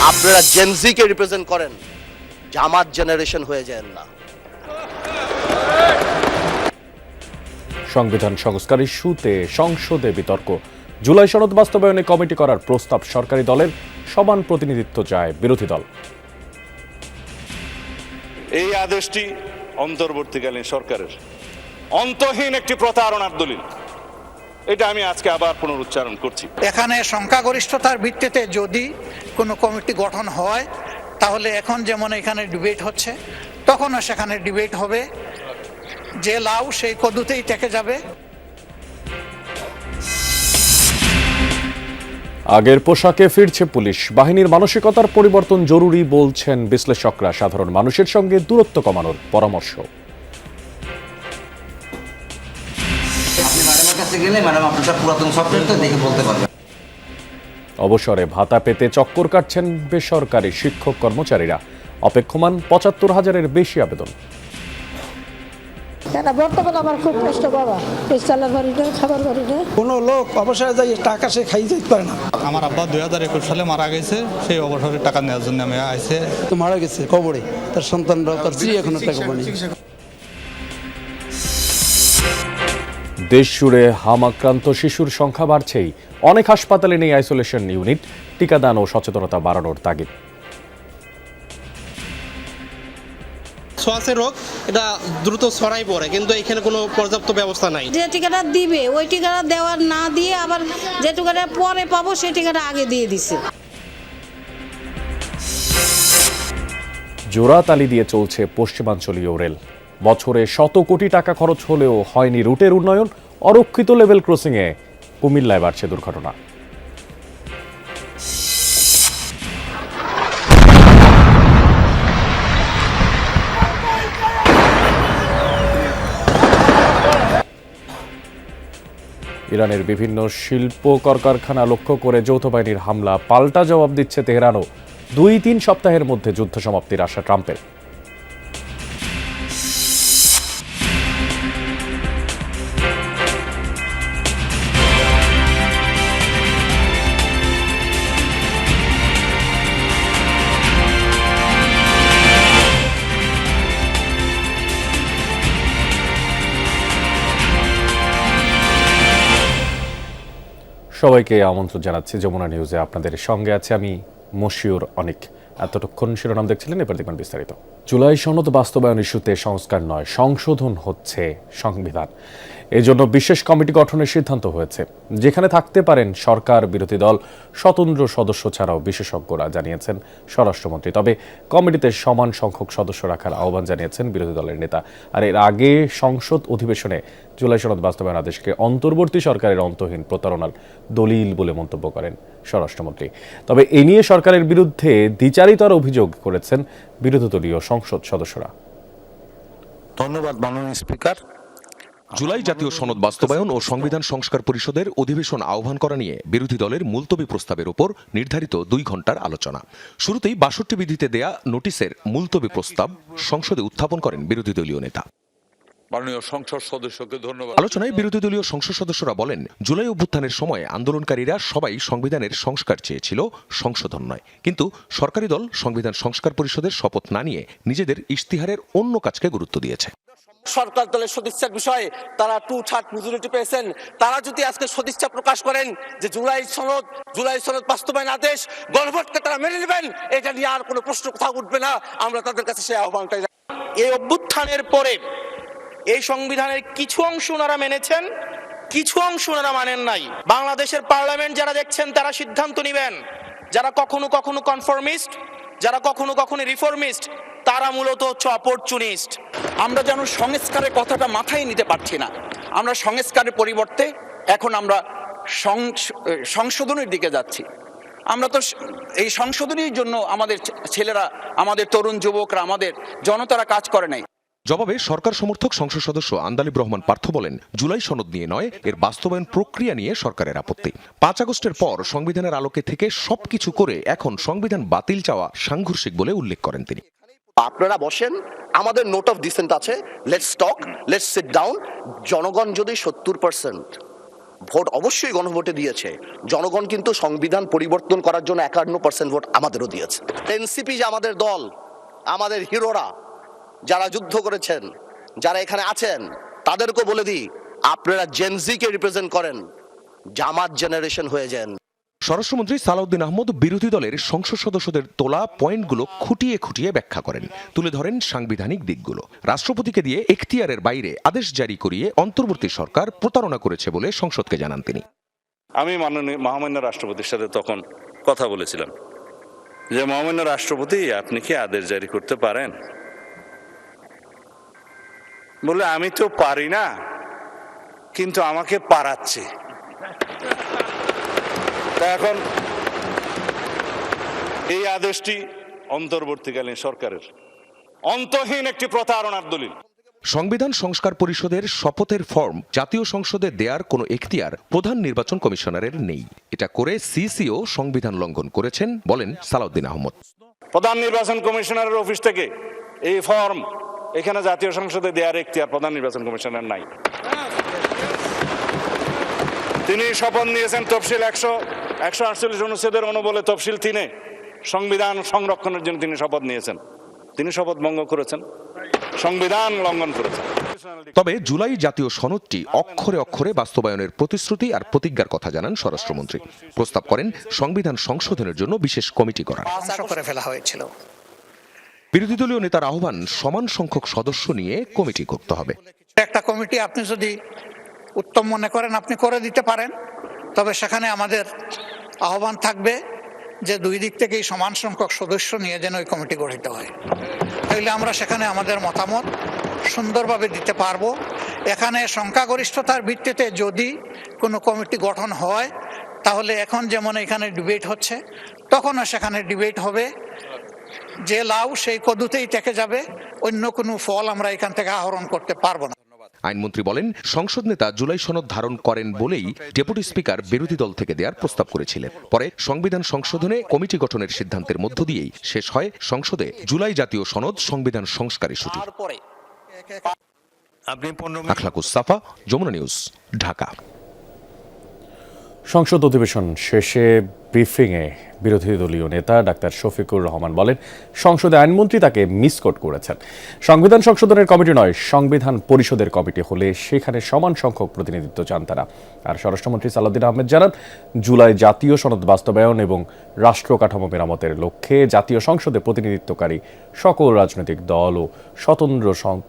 আপনারা জেনজিকে রিপ্রেজেন্ট করেন, জামাত জেনারেশন হয়ে যান না। সংবিধান সংস্কার ইস্যুতে সংসদে বিতর্ক। জুলাই সনদ বাস্তবায়নে কমিটি করার প্রস্তাব সরকারি দলের, সমান প্রতিনিধিত্ব চায় বিরোধী দল। এই আদেশটি অন্তর্বর্তীকালীন সরকারের অন্তহীন একটি প্রতারণার দলিল। এটা আমি আজকে আবার পুনরুচ্চারণ করছি। এখানে সংখ্যাগরিষ্ঠতার ভিত্তিতে যদি কোনো কমিটি গঠন হয়, তাহলে এখন যেমন এখানে ডিবেট হচ্ছে, তখনও সেখানে ডিবেট হবে। যে লাউ সেই কদুতেই থেকে যাবে। আগের পোশাকে ফিরছে পুলিশ বাহিনীর, মানসিকতার পরিবর্তন জরুরি বলছেন বিশ্লেষকরা। সাধারণ মানুষের সঙ্গে দূরত্ব কমানোর পরামর্শ। অবসরে ভাতা পেতে চক্কর কাটছেন বেসরকারি শিক্ষক কর্মচারীরা। অপেক্ষমান ৭৫,০০০-এর বেশি আবেদন। বর্তমানে আমার খুব কষ্ট বাবা, চালার বাড়ি না, খাবার বাড়ি না। কোনো লোক অবসরে যাই টাকা সে খাই যেতে পারে না। আমার আব্বা 2021 সালে মারা গেছে, সেই অবসরের টাকা নেওয়ার জন্য আমি আইছে। তো মারা গেছে কবরে, তার সন্তানরাও তার স্ত্রী এখনো টাকা পায়নি। দেশ জুড়ে হামাক্রান্ত শিশুর সংখ্যা বাড়ছেই। অনেক হাসপাতালে নেই আইসোলেশন ইউনিট। টিকাদান ও সচেতনতা বাড়ানোর তাগিদ। ছোঁয়াচে রোগ, এটা দ্রুত ছড়াই পড়ে, কিন্তু এখানে কোনো পর্যাপ্ত ব্যবস্থা নাই। যে টিকাটা দিবে ওই টিকাটা দেওয়ার না দিয়ে আবার যে টিকাটা পরে পাবো সেই টিকাটা আগে দিয়ে দিছে। জোড়াতালি দিয়ে চলছে পশ্চিমাঞ্চলীয় রেল। বছরে শত কোটি টাকা খরচ হলেও হয়নি রুটের উন্নয়ন। অরক্ষিত লেভেল ক্রসিংয়ে কুমিল্লায় বাড়ছে দুর্ঘটনা। ইরানের বিভিন্ন শিল্প কলকারখানা লক্ষ্য করে যৌথ বাহিনীর হামলা, পাল্টা জবাব দিচ্ছে তেহরানও। 2-3 সপ্তাহের মধ্যে যুদ্ধ সমাপ্তির আশা ট্রাম্পের। সবাইকে আমন্ত্রণ জানাচ্ছি যমুনা নিউজে। আপনাদের সঙ্গে আছে আমি মশিউর অনিক। এতক্ষণ শিরোনাম দেখছিলেন, এবার দেখবেন বিস্তারিত। জুলাই সনদ বাস্তবায়ন ইস্যুতে সংস্কার নয়, সংশোধন হচ্ছে সংবিধান। এজন্য বিশেষ কমিটি গঠনের সিদ্ধান্ত হয়েছে, যেখানে থাকতে পারেন সরকার, বিরোধী দল, স্বতন্ত্র সদস্য ছাড়াও বিশেষজ্ঞরা, জানিয়েছেন স্বরাষ্ট্রমন্ত্রী। তবে কমিটিতে সমান সংখ্যক সদস্য রাখার আহ্বান জানিয়েছেন বিরোধী দলের নেতা। আর এর আগে সংসদ অধিবেশনে জুলাই সনদ বাস্তবায়ন আদেশকে অন্তর্বর্তী সরকারের অন্তহীন প্রতারণার দলিল বলে মন্তব্য করেন স্বরাষ্ট্রমন্ত্রী। তবে এ নিয়ে সরকারের বিরুদ্ধে দ্বিচারিতার অভিযোগ করেছেন বিরোধী দলীয় সংসদ সদস্যরা। ধন্যবাদ মাননীয় স্পিকার। জুলাই জাতীয় সনদ বাস্তবায়ন ও সংবিধান সংস্কার পরিষদের অধিবেশন আহ্বান করা নিয়ে বিরোধী দলের মুলতবি প্রস্তাবের উপর নির্ধারিত 2 ঘণ্টার আলোচনা। শুরুতেই 62 বিধিতে দেয়া নোটিশের মুলতবি প্রস্তাব সংসদে উত্থাপন করেন বিরোধী দলীয় নেতা। মাননীয় সংসদ সদস্যকে ধন্যবাদ। আলোচনায় বিরোধী দলীয় সংসদ সদস্যরা বলেন, জুলাই অভ্যুত্থানের সময় আন্দোলনকারীরা সবাই সংবিধানের সংস্কার চেয়েছিল, সংশোধন নয়। কিন্তু সরকারি দল সংবিধান সংস্কার পরিষদের শপথ না নিয়ে নিজেদের ইশতিহারের অন্য কাজকে গুরুত্ব দিয়েছে। সরকার দলের সদিচ্ছার বিষয়ে তারা 2/3 মেজরিটি পেয়েছেন। তারা যদি আজকে সদিচ্ছা প্রকাশ করেন যে জুলাই সনদ বাস্তবায়ন আদেশ গণভোটকে তারা মেনে নেবেন, এটা নিয়ে আর কোনো প্রশ্ন কোথাও উঠবে না। আমরা তাদের কাছে সেই আহ্বানটাই। এই অভ্যুত্থানের পরে এই সংবিধানের কিছু অংশ ওনারা মেনেছেন, কিছু অংশ ওনারা মানেন নাই। বাংলাদেশের পার্লামেন্ট যারা দেখছেন তারা সিদ্ধান্ত নেবেন। যারা কখনো কখনো কনফর্মিস্ট, যারা কখনো কখনো রিফর্মিস্ট, তারা মূলত হচ্ছে অপরচুনিস্ট। আমরা যেন সংস্কারের কথাটা মাথায় নিতে পারছি না। আমরা সংস্কারের পরিবর্তে এখন আমরা সংশোধনের দিকে যাচ্ছি। আমরা তো এই সংশোধনের জন্য আমাদের ছেলেরা, আমাদের তরুণ যুবকরা, আমাদের জনতারা কাজ করে নাই। জবাবে সরকার সমর্থক সংসদ সদস্য আন্দালিব রহমান পার্থ বলেন, জুলাই সনদ নিয়ে নয়, এর বাস্তবায়ন প্রক্রিয়া নিয়ে সরকারের আপত্তি। 5 আগস্টের পর সংবিধানের আলোকে থেকে সবকিছু করে এখন সংবিধান বাতিল চাওয়া সাংঘর্ষিক বলে উল্লেখ করেন তিনি। আপনারা বসেন, আমাদের নোট অফ ডিসেন্ট আছে, let's talk, let's sit down. জনগণ যদি 70% ভোট অবশ্যই গণভোটে দিয়েছে, জনগণ কিন্তু সংবিধান পরিবর্তন করার জন্য 51% ভোট আমাদেরও দিয়েছে। এনসিপি যে আমাদের দল, আমাদের হিরোরা যারা যুদ্ধ করেছেন, যারা এখানে আছেন, তাদেরকে বলে দিই, আপনারা জেনজিকে রিপ্রেজেন্ট করেন, জামাত জেনারেশন হয়ে যান। স্বরাষ্ট্রমন্ত্রী সালাউদ্দিন আহমদ বিরোধী দলের সংসদ সদস্যদের তোলা পয়েন্টগুলো খুঁটিয়ে খুঁটিয়ে ব্যাখ্যা করেন, তুলে ধরেন সাংবিধানিক দিকগুলো। রাষ্ট্রপতিকে দিয়ে এখতিয়ারের বাইরে আদেশ জারি করিয়ে অন্তর্বর্তী সরকার প্রতারণা করেছে বলে সংসদকে জানান তিনি। আমি মাননীয় মহামান্য রাষ্ট্রপতির সাথে তখন কথা বলেছিলাম যে মহামান্য রাষ্ট্রপতি, আপনি কি আদেশ জারি করতে পারেন? বলে আমি তো পারি না, কিন্তু আমাকে পারাচ্ছে। এখন এই আদেশটি অন্তর্বর্তীকালীন সরকারের অন্তহীন একটি প্রতারণার দলিল। সংবিধান সংস্কার পরিষদের শপথের ফর্ম জাতীয় সংসদে দেয়ার কোনো এখতিয়ার প্রধান নির্বাচন কমিশনারের নেই। এটা করে সিসিও সংবিধান লঙ্ঘন করেছেন বলেন সালাউদ্দিন আহমদ। প্রধান নির্বাচন কমিশনারের অফিস থেকে এই ফর্ম এখানে জাতীয় সংসদে দেওয়ার এখতিয়ার প্রধান নির্বাচন কমিশনার নাই। তিনি শপথ নিয়েছেন তফসিল 148 অনুচ্ছেদের অনুবলে তফসিল 3 সংবিধান সংরক্ষণের জন্য তিনি শপথ নিয়েছেন। তিনি শপথ ভঙ্গ করেছেন, সংবিধান লঙ্ঘন করেছেন। তবে জুলাই জাতীয় সনদটি অক্ষরে অক্ষরে বাস্তবায়নের প্রতিশ্রুতি আর প্রতিজ্ঞার কথা জানান স্বরাষ্ট্রমন্ত্রী। প্রস্তাব করেন সংবিধান সংশোধনের জন্য বিশেষ কমিটি করার। করে ফেলা হয়েছিল। বিরোধী দলীয় নেতার আহ্বান, সমান সংখ্যক সদস্য নিয়ে কমিটি করতে হবে। একটা কমিটি আপনি যদি উত্তম মনে করেন আপনি করে দিতে পারেন, তবে সেখানে আমাদের আহ্বান থাকবে যে দুই দিক থেকেই সমান সংখ্যক সদস্য নিয়ে যেন ওই কমিটি গঠিত হয়। তাইলে আমরা সেখানে আমাদের মতামত সুন্দরভাবে দিতে পারবো। এখানে সংখ্যাগরিষ্ঠতার ভিত্তিতে যদি কোনো কমিটি গঠন হয়, তাহলে এখন যেমন এখানে ডিবেট হচ্ছে, তখনও সেখানে ডিবেট হবে। যে লাউ সেই কদুতেই থেকে যাবে, অন্য কোনো ফল আমরা এখান থেকে আহরণ করতে পারবো না। আইনমন্ত্রী বলেন, সংসদ নেতা জুলাই সনদ ধারণ করেন বলেই ডেপুটি স্পিকার বিরোধী দল থেকে দেওয়ার প্রস্তাব করেছিলেন। পরে সংবিধান সংশোধনে কমিটি গঠনের সিদ্ধান্তের মধ্য দিয়েই শেষ হয় সংসদে জুলাই জাতীয় সনদ সংবিধান সংস্কার ইস্যুটি। আখলাকুস সাফা, যমুনা নিউজ, ঢাকা। সংসদ অধিবেশন শেষে ব্রিফিংয়ে বিরোধী দলীয় নেতা ডাক্তার শফিকুর রহমান বলেন, সংসদে আইনমন্ত্রী তাকে মিসকোট করেছেন। সংবিধান সংশোধনের কমিটি নয়, সংবিধান পরিষদের কমিটি হলে সেখানে সমান সংখ্যক প্রতিনিধিত্ব চান তারা। আর স্বরাষ্ট্রমন্ত্রী সালাউদ্দিন আহমেদ জানান, জুলাই জাতীয় সনদ বাস্তবায়ন এবং রাষ্ট্র কাঠামো মেরামতের লক্ষ্যে জাতীয় সংসদে প্রতিনিধিত্বকারী সকল রাজনৈতিক দল ও স্বতন্ত্র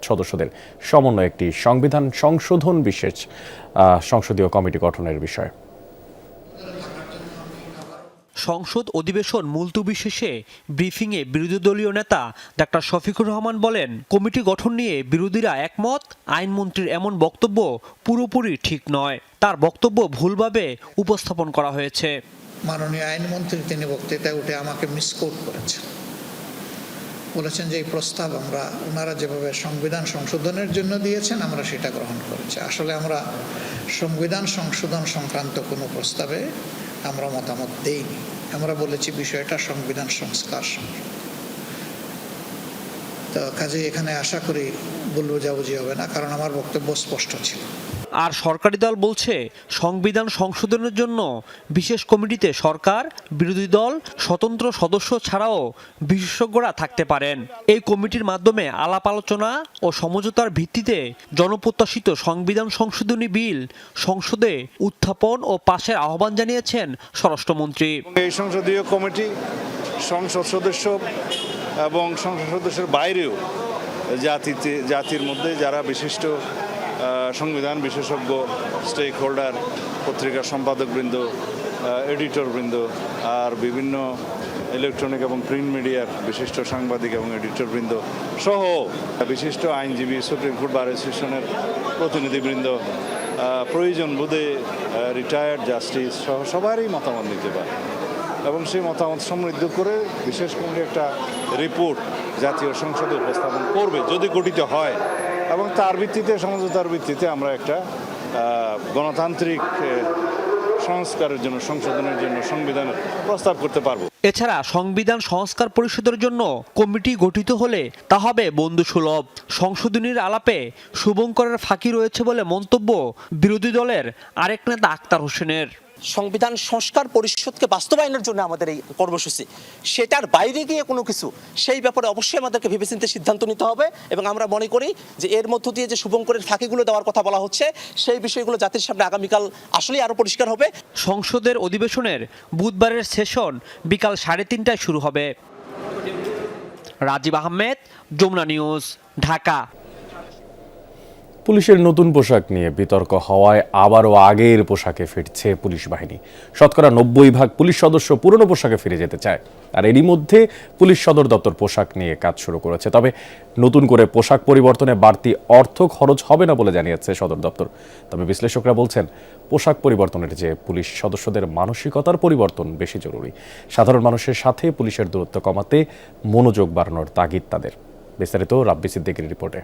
সদস্যদের সমন্বয়ে একটি সংবিধান সংশোধন বিশেষ সংসদীয় কমিটি গঠনের বিষয়। সংসদ অধিবেশন মুলতবি শেষে ব্রিফিংয়ে বিরোধী দলীয় নেতা ডাক্তার শফিকুর রহমান বলেন, কমিটি গঠন নিয়ে বিরোধীরা একমত। আইনমন্ত্রীর এমন বক্তব্য পুরোপুরি ঠিক নয়, তার বক্তব্য ভুলভাবে উপস্থাপন করা হয়েছে। মাননীয় আইনমন্ত্রী তিনি বক্তৃতায় উঠে আমাকে মিসকোট করেছেন, বলেছেন যে এই প্রস্তাব আমরা ওনারা যেভাবে সংবিধান সংশোধনের জন্য দিয়েছেন আমরা সেটা গ্রহণ করেছি। আসলে আমরা সংবিধান সংশোধন সংক্রান্ত কোনো প্রস্তাবে আমরা মতামত দেইনি। আমরা বলেছি বিষয়টা সংবিধান সংস্কার সংক্রান্ত। তো কাজে এখানে আশা করি ভুল বোঝাবুঝি হবে না, কারণ আমার বক্তব্য স্পষ্ট ছিল। আর সরকারি দল বলছে, সংবিধান সংশোধনের জন্য বিশেষ কমিটিতে সরকার, বিরোধী দল, স্বতন্ত্র সদস্য ছাড়াও বিশেষজ্ঞরা থাকতে পারেন। এই কমিটির মাধ্যমে আলাপ আলোচনা ও সমঝোতার ভিত্তিতে জনপ্রত্যাশিত সংবিধান সংশোধনী বিল সংসদে উত্থাপন ও পাশের আহ্বান জানিয়েছেন স্বরাষ্ট্রমন্ত্রী। এই সংসদীয় কমিটি সংসদ সদস্য এবং সংসদ সদস্যের বাইরেও জাতির মধ্যে যারা বিশিষ্ট সংবিধান বিশেষজ্ঞ, স্টেক হোল্ডার, পত্রিকার সম্পাদকবৃন্দ, এডিটরবৃন্দ, আর বিভিন্ন ইলেকট্রনিক এবং প্রিন্ট মিডিয়ার বিশিষ্ট সাংবাদিক এবং এডিটরবৃন্দ সহ বিশিষ্ট আইনজীবী, সুপ্রিম কোর্ট বার অ্যাসোসিয়েশনের প্রতিনিধিবৃন্দ, প্রয়োজন বোধে রিটায়ার্ড জাস্টিস সহ সবারই মতামত নিতে পারে এবং সেই মতামত সমৃদ্ধ করে বিশেষ করে একটা রিপোর্ট জাতীয় সংসদে উপস্থাপন করবে যদি গঠিত হয়, এবং তার ভিত্তিতে সমঝোতার ভিত্তিতে আমরা একটা গণতান্ত্রিক সংস্কারের জন্য, সংশোধনের জন্য সংবিধানের প্রস্তাব করতে পারবো। এছাড়া সংবিধান সংস্কার পরিষদের জন্য কমিটি গঠিত হলে তা হবে বন্ধুসুলভ। সংশোধনীর আলাপে শুভঙ্করের ফাঁকি রয়েছে বলে মন্তব্য বিরোধী দলের আরেক নেতা আক্তার হোসেনের। সংবিধান সংস্কার পরিষদকে বাস্তবায়নের জন্য আমাদের এই কর্মসূচি, সেটার বাইরে গিয়ে কোনো কিছু, সেই ব্যাপারে অবশ্যই আমাদেরকে ভেবেচিন্তে সিদ্ধান্ত নিতে হবে। এবং আমরা মনে করি যে এর মধ্য দিয়ে যে শুভঙ্করের ফাঁকিগুলো দেওয়ার কথা বলা হচ্ছে, সেই বিষয়গুলো জাতির সামনে আগামীকাল আসলেই আরও পরিষ্কার হবে। সংসদের অধিবেশনের বুধবারের সেশন বিকাল 3:30টায় শুরু হবে। রাজীব আহমেদ, যমুনা নিউজ, ঢাকা। পুলিশের নতুন পোশাক নিয়ে বিতর্ক হওয়ায় আবারও আগের পোশাকে ফিরছে পুলিশ বাহিনী। শতকরা 90% পুলিশ সদস্য পুরনো পোশাকে ফিরে যেতে চায়। আর এরই মধ্যে পুলিশ সদর দপ্তর পোশাক নিয়ে কাজ শুরু করেছে। তবে নতুন করে পোশাক পরিবর্তনে বাড়তি অর্থ খরচ হবে না বলে জানিয়েছে সদর দপ্তর। তবে বিশ্লেষকরা বলছেন, পোশাক পরিবর্তনের যে পুলিশ সদস্যদের মানসিকতার পরিবর্তন বেশি জরুরি। সাধারণ মানুষের সাথে পুলিশের দূরত্ব কমাতে মনোযোগ বাড়ানোর তাগিদ তাদের। বিস্তারিত রাব্বি সিদ্দিকীর রিপোর্টে।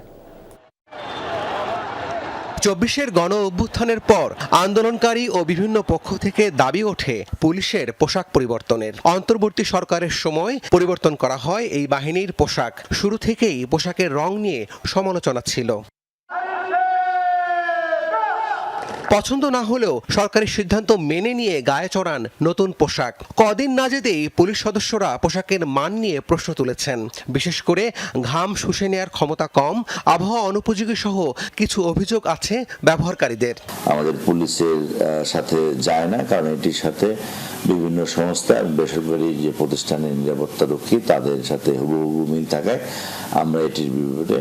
24-এর গণ অভ্যুত্থানের পর আন্দোলনকারী ও বিভিন্ন পক্ষ থেকে দাবি ওঠে পুলিশের পোশাক পরিবর্তনের। অন্তর্বর্তী সরকারের সময় পরিবর্তন করা হয় এই বাহিনীর পোশাক। শুরু থেকেই পোশাকের রং নিয়ে সমালোচনা ছিল। পছন্দ না হলেও সরকারি সিদ্ধান্ত মেনে নিয়ে গায়ে চড়ান নতুন পোশাক। কদিন না যেতেই পুলিশ সদস্যরা পোশাকের মান নিয়ে প্রশ্ন তুলেছেন। বিশেষ করে ঘাম শুষে নেওয়ার ক্ষমতা কম, আবহাওয়া অনুপযোগী সহ কিছু অভিযোগ আছে ব্যবহারকারীদের। আমাদের পুলিশের সাথে যায় না, কারণ এটির সাথে বিভিন্ন সংস্থা বেসরকারি যে প্রতিষ্ঠানের নিরাপত্তা রক্ষী তাদের সাথে হুবহু মিল থাকায় আমরা এটির বিরুদ্ধে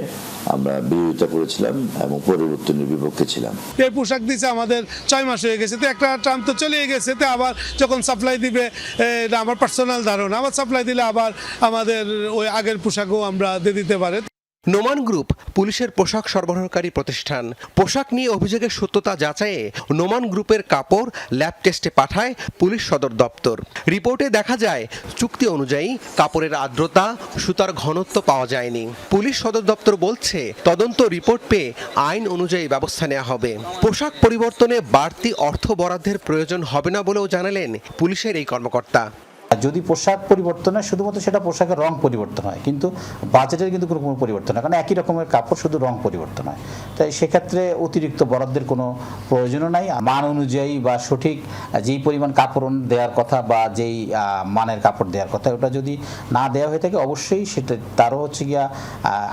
আমরা বিরোধিতা করেছিলাম এবং পরিবর্তনের বিপক্ষে ছিলাম। এই পোশাক দিচ্ছে আমাদের 6 মাস হয়ে গেছে, তো একটা ট্রাম তো চলে গেছে, তো আবার যখন সাপ্লাই দিবে, এটা আমার পার্সোনাল ধারণা, আবার সাপ্লাই দিলে আবার আমাদের ওই আগের পোশাকও আমরা দিয়ে দিতে পারে। নোমান গ্রুপ পুলিশের পোশাক সরবরাহকারী প্রতিষ্ঠান। পোশাক নিয়ে অভিযোগের সত্যতা যাচাইয়ে নোমান গ্রুপের কাপড় ল্যাব টেস্টে পাঠায় পুলিশ সদর দপ্তর। রিপোর্টে দেখা যায় চুক্তি অনুযায়ী কাপড়ের আর্দ্রতা, সুতার ঘনত্ব পাওয়া যায়নি। পুলিশ সদর দপ্তর বলছে তদন্ত রিপোর্ট পেয়ে আইন অনুযায়ী ব্যবস্থা নেওয়া হবে। পোশাক পরিবর্তনে বাড়তি অর্থ বরাদ্দের প্রয়োজন হবে না বলেও জানালেন পুলিশের এই কর্মকর্তা। যদি পোশাক পরিবর্তন হয় শুধুমাত্র সেটা পোশাকের রং পরিবর্তন হয়, কিন্তু বাজেটের কিন্তু কোনো পরিবর্তন হয়, কারণ একই রকমের কাপড়, শুধু রং পরিবর্তন হয়। তাই সেক্ষেত্রে অতিরিক্ত বরাদ্দের কোনো প্রয়োজনও নাই। মান অনুযায়ী বা সঠিক যেই পরিমাণ কাপড় দেওয়ার কথা বা যেই মানের কাপড় দেওয়ার কথা, ওটা যদি না দেওয়া হয়ে থাকে অবশ্যই সেটা তারও হচ্ছে গিয়া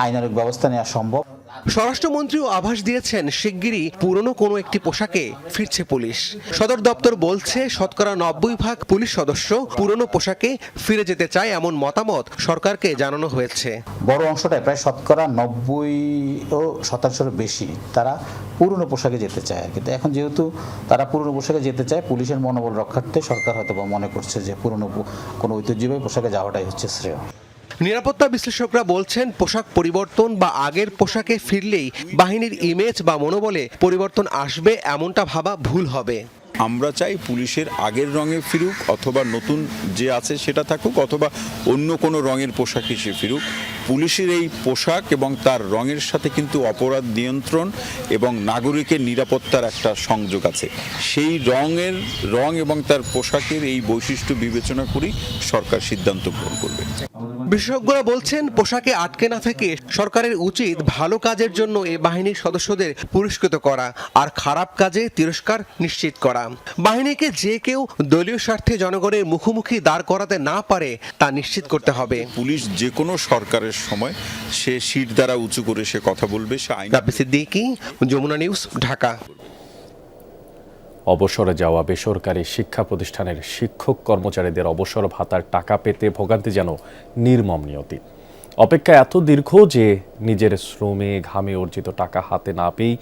আইনানুগ ব্যবস্থা নেওয়া সম্ভব। স্বরাষ্ট্রমন্ত্রীও আভাস দিয়েছেন শিগগিরই পুরনো কোনো একটি পোশাকে ফিরছে পুলিশ। সদর দপ্তর বলছে শতকরা 90% পুলিশ সদস্য পুরনো পোশাকে ফিরে যেতে চায়, এমন মতামত সরকারকে জানানো হয়েছে। বড় অংশটাই প্রায় শতকরা 90% বেশি তারা পুরনো পোশাকে যেতে চায়। কিন্তু এখন যেহেতু তারা পুরনো পোশাকে যেতে চায়, পুলিশের মনোবল রক্ষার্থে সরকার হয়তো মনে করছে যে পুরনো কোনো ঐতিহ্যবাহী পোশাকে যাওয়াটাই হচ্ছে শ্রেয়। নিরাপত্তা বিশ্লেষকরা বলছেন পোশাক পরিবর্তন বা আগের পোশাকে ফিরলেই বাহিনীর ইমেজ বা মনোবলে পরিবর্তন আসবে, এমনটা ভাবা ভুল হবে। আমরা চাই পুলিশের আগের রঙে ফিরুক, অথবা নতুন যে আছে সেটা থাকুক, অথবা অন্য কোনো রঙের পোশাক হিসেবে ফিরুক। পুলিশের এই পোশাক এবং তার রঙের সাথে কিন্তু অপরাধ নিয়ন্ত্রণ এবং নাগরিকের নিরাপত্তার একটা সংযোগ আছে। সেই রং এবং তার পোশাকের এই বৈশিষ্ট্য বিবেচনা করেই সরকার সিদ্ধান্ত গ্রহণ করবে। বিশেষজ্ঞরা বলছেন পোশাকে আটকে না থেকে সরকারের উচিত ভালো কাজের জন্য এই বাহিনীর সদস্যদের পুরস্কৃত করা আর খারাপ কাজে তিরস্কার নিশ্চিত করা। বাহিনীকে যে কেউ দলীয় স্বার্থে জনগণের মুখোমুখি দাঁড় করাতে না পারে তা নিশ্চিত করতে হবে। পুলিশ যে কোনো সরকারের সময় সে শির দ্বারা উঁচু করে সে কথা বলবে। রাব্বি সিদ্দিকী, যমুনা নিউজ, ঢাকা। অবসরে যাওয়া বেসরকারি শিক্ষা প্রতিষ্ঠানের শিক্ষক কর্মচারীদের অবসর ভাতার টাকা পেতে ভোগান্তি যেন নির্মম নিয়তি। অপেক্ষা এত দীর্ঘ যে নিজের শ্রমে ঘামে অর্জিত টাকা হাতে না পেয়েই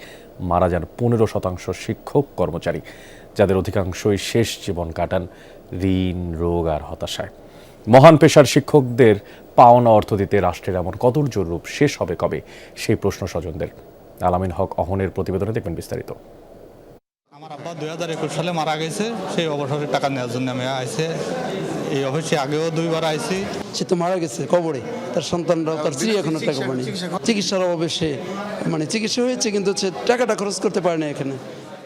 মারা যান 15% শিক্ষক কর্মচারী, যাদের অধিকাংশই শেষ জীবন কাটান ঋণ, রোগ আর হতাশায়। মহান পেশার শিক্ষকদের পাওনা অর্থ দিতে রাষ্ট্রের এমন কদর্য রূপ শেষ হবে কবে, সেই প্রশ্ন স্বজনদের। আলামিন হক অহনের প্রতিবেদনে দেখবেন বিস্তারিত। আমার আব্বা 2021 সালে মারা গেছে, সেই অবসরের টাকা নেওয়ার জন্য আমি আইসে এই অফিসে আগেও 2 বার আইসি। সে তো মারা গেছে কবরে, তার সন্তানরাও তার স্ত্রী এখনো টাকা পায়নি। চিকিৎসার অভাবে সে চিকিৎসা হয়েছে, কিন্তু টাকাটা খরচ করতে পারে না এখানে।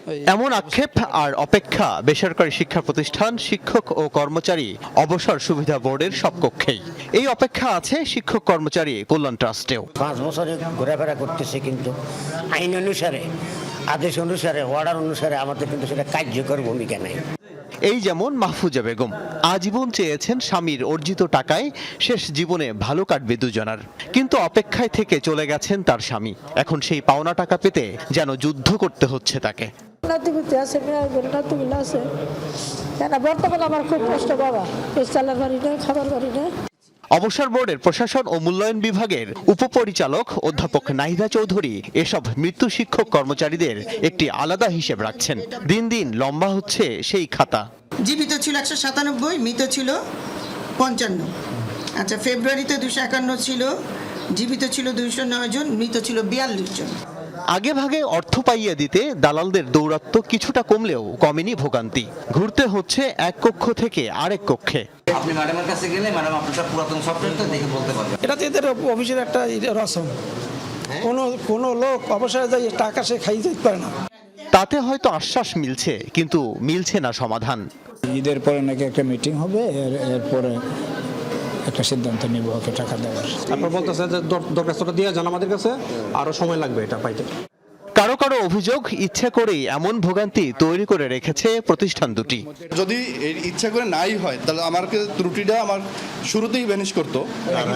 এমন আক্ষেপ আর অপেক্ষা বেসরকারি শিক্ষা প্রতিষ্ঠান, শিক্ষক ও কর্মচারী অবসর সুবিধা বোর্ডের সব কক্ষেই। এই অপেক্ষা আছে শিক্ষক কর্মচারী কল্যাণ ট্রাস্টেও। 5 বছরে ঘোরাফেরা করতেছে, কিন্তু আইন অনুসারে, আদেশ অনুসারে, অর্ডার অনুসারে আমাদের কিন্তু সেটা কার্যকর ভূমিকা নেই। এই যেমন মাহফুজা বেগম আজীবন চেয়েছেন স্বামীর অর্জিত টাকায় শেষ জীবনে ভালো কাটবে দুজনার, কিন্তু অপেক্ষায় থেকে চলে গেছেন তার স্বামী। এখন সেই পাওনা টাকা পেতে যেন যুদ্ধ করতে হচ্ছে তাকে। বর্তমানে আমার খুব কষ্ট বাবা, চালার বাড়ি নেই, খাবার বাড়ি নেই। অবসর বোর্ডের প্রশাসন ও মূল্যায়ন বিভাগের উপপরিচালক অধ্যাপক নাহিদা চৌধুরী এসব মৃত্যু শিক্ষক কর্মচারীদের একটি আলাদা হিসেব রাখছেন। দিন দিন লম্বা হচ্ছে সেই খাতা। জীবিত ছিল 197, মৃত ছিল 55। আচ্ছা, ফেব্রুয়ারিতে 251 ছিল, জীবিত ছিল 209 জন, মৃত ছিল 42 জন। আগে ভাগে অর্থ পাইয়ে দিতে দালালদের দৌরাত্ম্য কিছুটা কমলেও কমেনি ভোগান্তি। ঘুরতে হচ্ছে এক কক্ষ থেকে আরেক কক্ষে। আপনি ম্যাডামের কাছে গেলে ম্যাডাম আপনার পুরাতন সফটওয়্যারটা দেখে বলতে পারবে। এটা তো এদের অফিসের একটা রসম। কোনো লোক অবসরে যায় টাকা সে খাইয়ে যেতে পারে না। তাতে হয়তো আশ্বাস মিলছে, কিন্তু মিলছে না সমাধান। ঈদের পরে নাকি একটা মিটিং হবে, এরপরে একটা সিদ্ধান্ত নিব ওকে টাকা দেওয়ার। তারপর বলতেছে যে দরখাস্তটা দিয়ে যান আমাদের কাছে, আরো সময় লাগবে এটা পাইতে। কারো কারো অভিযোগ ইচ্ছে করেই এমন ভোগান্তি তৈরি করে রেখেছে প্রতিষ্ঠান দুটি। যদি ইচ্ছা করে নাই হয় তাহলে আমাকে ত্রুটিটা আমার শুরুতেই ভ্যানিশ করতো।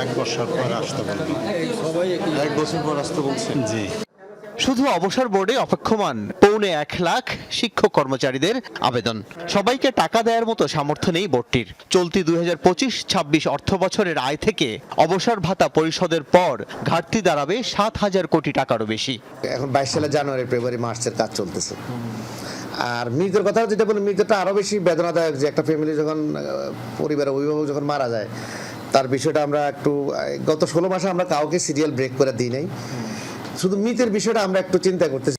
1 বছর পর আসতে বলবেন, সবাই 1 বছর পর আসতে বলছেন। জি, শুধু অবসর বোর্ডে অপেক্ষমান 1.25 লাখ শিক্ষক কর্মচারীদের আবেদন। সবাইকে টাকা দেওয়ার মতো সামর্থ্য নেই বোর্ডটির। চলতি 2025-26 অর্থ বছরের আয় থেকে অবসর ভাতা পরিশোধের পর ঘাটতি দাঁড়াবে 7,000 কোটি টাকারও বেশি। এখন 22 সালে জানুয়ারি, ফেব্রুয়ারি, মার্চের কাজ চলতেছে। আর মৃতের কথা যেটা বলি, মৃতটা আরো বেশি বেদনাদায়ক। যে একটা ফ্যামিলি যখন, পরিবারের অভিভাবক যখন মারা যায়, তার বিষয়টা আমরা একটু গত 16 মাসে আমরা কাউকে সিরিয়াল ব্রেক করে দিই নাই। শুধু মৃতের বিষয়টা আমরা একটু চিন্তা করতেছি।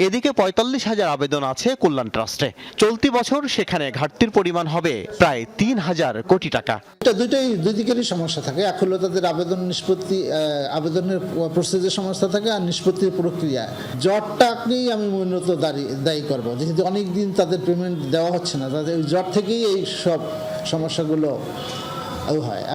এদিকে 45,000 আবেদন আছে কল্যাণ ট্রাস্টে। চলতি বছর সেখানে ঘাটতির পরিমাণ হবে প্রায় 3,000 কোটি টাকা। দুই দিকেরই সমস্যা থাকে। এক হলো তাদের আবেদনের প্রসেসের সমস্যা থাকে, আর নিষ্পত্তির প্রক্রিয়া। জটটাকেই আমি মূলত দায়ী করব, যেহেতু অনেকদিন তাদের পেমেন্ট দেওয়া হচ্ছে না, তাদের ওই জট থেকেই এই সব সমস্যাগুলো হয়।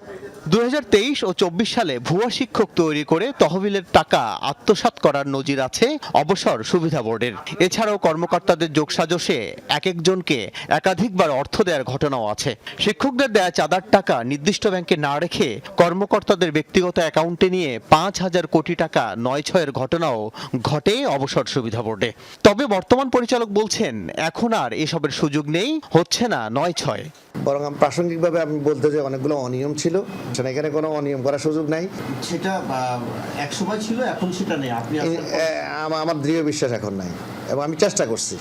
2023 ও 24 সালে ভুয়া শিক্ষক তৈরি করে তহবিলের টাকা আত্মসাৎ করার নজির আছে অবসর সুবিধা বোর্ডের। এছাড়াও কর্মকর্তাদের যোগসাজশে এক একজনকে একাধিকবার অর্থ দেওয়ার ঘটনাও আছে। শিক্ষকদের দেয়া চাঁদার টাকা নির্দিষ্ট ব্যাংকে না রেখে কর্মকর্তাদের ব্যক্তিগত অ্যাকাউন্টে নিয়ে 5,000 কোটি টাকা 9-6 ঘটনাও ঘটে অবসর সুবিধা বোর্ডে। তবে বর্তমান পরিচালক বলছেন, এখন আর এসবের সুযোগ নেই, হচ্ছে না 9-6। বরং প্রাসঙ্গিকভাবে আমি বলতে যে অনেকগুলো অনিয়ম ছিল, এখানে কোনো অনিয়ম করার সুযোগ নাই। সেটা এক সময় ছিল, এখন সেটা নেই। আমার দৃঢ় বিশ্বাস এখন নাই, এবং আমি চেষ্টা করছি।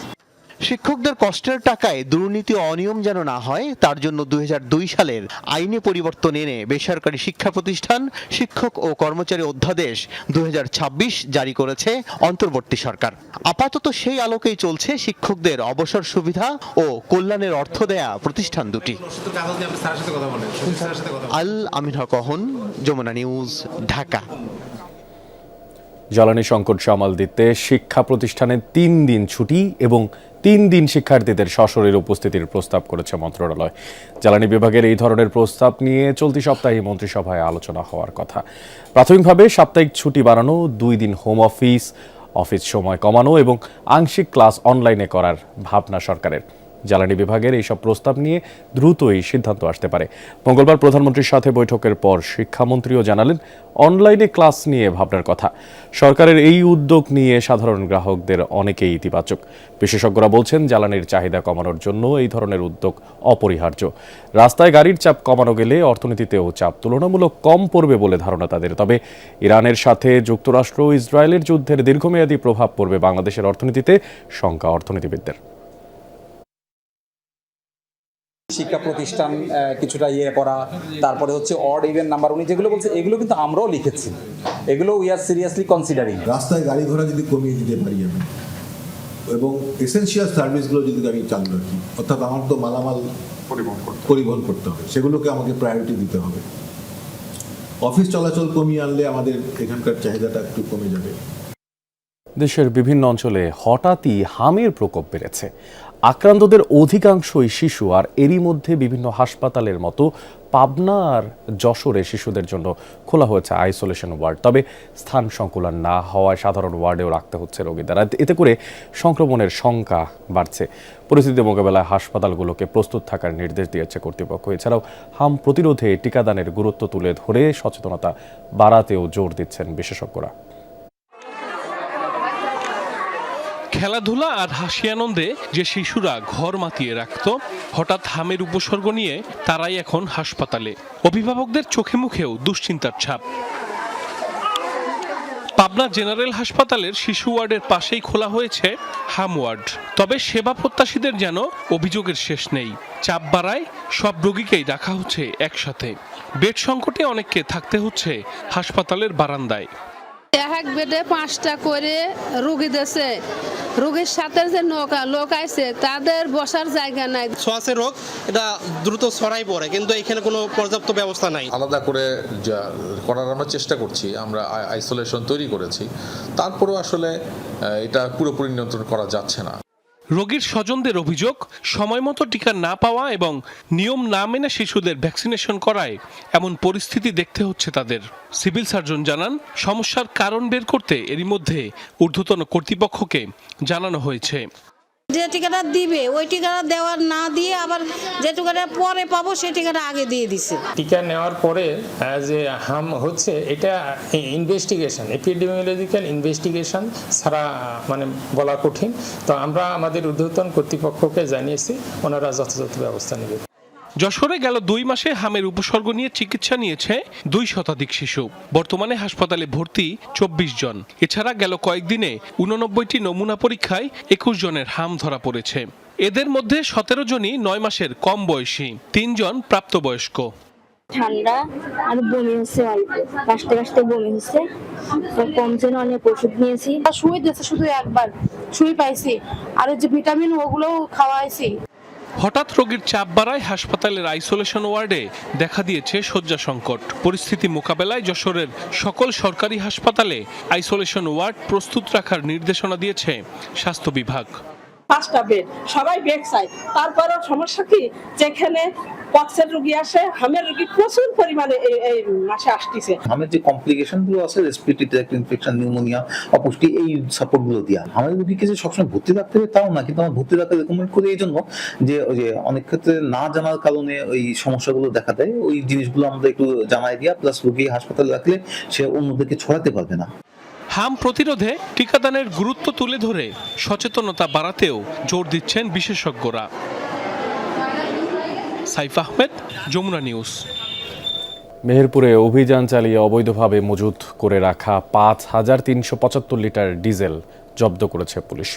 শিক্ষকদের কষ্টের টাকায় দুর্নীতি ও অনিয়ম যেন না হয়, তার জন্য 2002 সালের আইনে পরিবর্তন এনে বেসরকারি শিক্ষা প্রতিষ্ঠান, শিক্ষক ও কর্মচারী অধ্যাদেশ 2026 জারি করেছে অন্তর্বর্তী সরকার। আপাতত সেই আলোকেই চলছে শিক্ষকদের অবসর সুবিধা ও কল্যাণের অর্থ দেয়া প্রতিষ্ঠান দুটি। আল আমিন হক অহন, যমুনা নিউজ, ঢাকা। জ্বালানি সংকট সামাল দিতে শিক্ষা প্রতিষ্ঠানে 3 দিন ছুটি এবং 3 দিন শিক্ষার্থীদের সশরীরে উপস্থিতির প্রস্তাব করেছে মন্ত্রণালয়। জ্বালানি বিভাগের এই ধরনের প্রস্তাব নিয়ে চলতি সপ্তাহে মন্ত্রিসভায় আলোচনা হওয়ার কথা। প্রাথমিকভাবে সাপ্তাহিক ছুটি বাড়ানো, 2 দিন হোম অফিস সময় কমানো এবং আংশিক ক্লাস অনলাইনে করার ভাবনা সরকারের। জ্বালানি বিভাগের এইসব প্রস্তাব নিয়ে দ্রুতই সিদ্ধান্ত আসতে পারে। মঙ্গলবার প্রধানমন্ত্রীর সাথে বৈঠকের পর শিক্ষামন্ত্রীও জানালেন, অনলাইনে ক্লাস নিয়ে ভাবনার কথা। সরকারের এই উদ্যোগ নিয়ে সাধারণ গ্রাহকদের অনেকেই ইতিবাচক। বিশেষজ্ঞরা বলছেন, জ্বালানির চাহিদা কমানোর জন্য এই ধরনের উদ্যোগ অপরিহার্য। রাস্তায় গাড়ির চাপ কমানো গেলে অর্থনীতিতেও চাপ তুলনামূলক কম পড়বে বলে ধারণা তাদের। তবে ইরানের সাথে যুক্তরাষ্ট্র ও ইসরায়েলের যুদ্ধের দীর্ঘমেয়াদী প্রভাব পড়বে বাংলাদেশের অর্থনীতিতে, শঙ্কা অর্থনীতিবিদদের। শিক্ষা প্রতিষ্ঠান কিছুটা করা, তারপরে হচ্ছে অড ইভেন নাম্বার, উনি যেগুলো বলছে এগুলো কিন্তু আমরাও লিখেছি, এগুলো উই আর সিরিয়াসলি কনসিডারিং। রাস্তায় গাড়ি ঘোড়া যদি কমিয়ে দিতে পারি আমি, এবং এসেনশিয়াল সার্ভিসগুলো যদি আমি চালু রাখি, অর্থাৎ আমার তো মালামাল পরিবহন করতে হবে, সেগুলোকে আমাকে প্রায়োরিটি দিতে হবে। অফিস চলাচল কমিয়ে আনলে আমাদের এখানকার চাহিদাটা একটু কমে যাবে। দেশের বিভিন্ন অঞ্চলে হঠাৎই হামের প্রকোপ বেড়েছে। আক্রান্তদের অধিকাংশই শিশু, আর এরই মধ্যে বিভিন্ন হাসপাতালের মতো পাবনা আর যশোরে শিশুদের জন্য খোলা হয়েছে আইসোলেশন ওয়ার্ড। তবে স্থান সংকুলান না হওয়ায় সাধারণ ওয়ার্ডেও রাখতে হচ্ছে রোগীদের। এতে করে সংক্রমণের শঙ্কা বাড়ছে। পরিস্থিতি মোকাবেলায় হাসপাতালগুলোকে প্রস্তুত থাকার নির্দেশ দিয়েছে কর্তৃপক্ষ। এছাড়াও হাম প্রতিরোধে টিকাদানের গুরুত্ব তুলে ধরে সচেতনতা বাড়াতেও জোর দিচ্ছেন বিশেষজ্ঞরা। খেলাধুলা আর হাসি আনন্দে যে শিশুরা ঘর মাতিয়ে রাখত, হঠাৎ হামের উপসর্গ নিয়ে তারাই এখন হাসপাতালে। অভিভাবকদের চোখে মুখেও দুশ্চিন্তার ছাপ। পাবনা জেনারেল হাসপাতালের শিশু ওয়ার্ডের পাশেই খোলা হয়েছে হাম ওয়ার্ড। তবে সেবা প্রত্যাশীদের যেন অভিযোগের শেষ নেই। চাপ বাড়ায় সব রোগীকেই রাখা হচ্ছে একসাথে। বেড সংকটে অনেককে থাকতে হচ্ছে হাসপাতালের বারান্দায়। এক বেডে 5টা করে রোগী দিয়েছে। রোগীর সাথে যে লোক আইছে তাদের বসার জায়গা নাই। ছোঁয়াচে রোগ, এটা দ্রুত ছড়াই পড়ে, কিন্তু এখানে কোনো পর্যাপ্ত ব্যবস্থা নাই। আলাদা করে করার আমরা চেষ্টা করছি, আমরা আইসোলেশন তৈরি করেছি, তারপরেও আসলে এটা পুরোপুরি নিয়ন্ত্রণ করা যাচ্ছে না। রোগীর স্বজনদের অভিযোগ, সময়মতো টিকা না পাওয়া এবং নিয়ম না মেনে শিশুদের ভ্যাকসিনেশন করায় এমন পরিস্থিতি দেখতে হচ্ছে তাদের। সিভিল সার্জন জানান, সমস্যার কারণ বের করতে এরই মধ্যে ঊর্ধ্বতন কর্তৃপক্ষকে জানানো হয়েছে। যে টিকাটা দিবে ওই টিকাটা দেওয়ার না দিয়ে আবার যে টিকাটা পরে পাবো সেই টিকাটা আগে দিয়ে দিছে। টিকা নেওয়ার পরে যে হাম হচ্ছে, এটা ইনভেস্টিগেশন, এপিডেমিওলজিক্যাল ইনভেস্টিগেশন ছাড়া মানে বলা কঠিন। তো আমরা আমাদের ঊর্ধ্বতন কর্তৃপক্ষকে জানিয়েছি, ওনারা যথাযথ ব্যবস্থা নেবে। যশোরে গেল 2 মাসে হামের উপসর্গ নিয়ে চিকিৎসা নিয়েছে 2 শতাধিক শিশু। বর্তমানে হাসপাতালে ভর্তি 24 জন। এছাড়া গেল কয়েকদিনে 89টি নমুনা পরীক্ষায় 21 জনের হাম ধরা পড়েছে। এদের মধ্যে 17 জনই 9 মাসের কম বয়সী, 3 জন প্রাপ্তবয়স্ক। ঠান্ডা আর বমি হচ্ছে, অল্প কাশতে কাশতে বমি হচ্ছে, কমছে না, অনেক ওষুধ নিয়েছি। সুই দিয়েছে, শুধু একবার সুই পাইছি, আর যে ভিটামিন ওগুলোও খাওয়াইছি। হঠাৎ রোগীর চাপ বাড়ায় হাসপাতালের আইসোলেশন ওয়ার্ডে দেখা দিয়েছে শয্যা সংকট। পরিস্থিতি মোকাবেলায় যশোরের সকল সরকারি হাসপাতালে আইসোলেশন ওয়ার্ড প্রস্তুত রাখার নির্দেশনা দিয়েছে স্বাস্থ্য বিভাগ। 5টা বেড, সবাই বেড চাই। তারপরেও সমস্যা কি, যেখানে পক্সের রোগী আসে, হামের রোগী প্রচুর পরিমাণে এই মাসে আসতেছে। হামের যে কমপ্লিকেশন গুলো আছে, রেসপিরেটরি ট্র্যাক্ট ইনফেকশন, নিউমোনিয়া, অপুষ্টি, এই সাপোর্ট গুলো দিয়া হামের রোগীকে যে সবসময় ভর্তি রাখতে হবে তাও না, কিন্তু আমরা ভর্তি রাখতে রেকমেন্ড করি এই জন্য যে অনেক ক্ষেত্রে না জানার কারণে ওই সমস্যাগুলো দেখা দেয়। ওই জিনিসগুলো আমরা একটু জানাই দিয়া, প্লাস রোগী হাসপাতালে রাখলে সে অন্যদেরকে ছড়াতে পারবে না। হাম প্রতিরোধে টিকাদানের গুরুত্ব তুলে ধরে সচেতনতা বাড়াতেও জোর দিচ্ছেন বিশেষজ্ঞরা। সাইফ আহমেদ, যমুনা নিউজ। মেহেরপুরে অভিযান চালিয়ে অবৈধভাবে মজুত করে রাখা 5,375 লিটার ডিজেল জব্দ করেছে পুলিশ।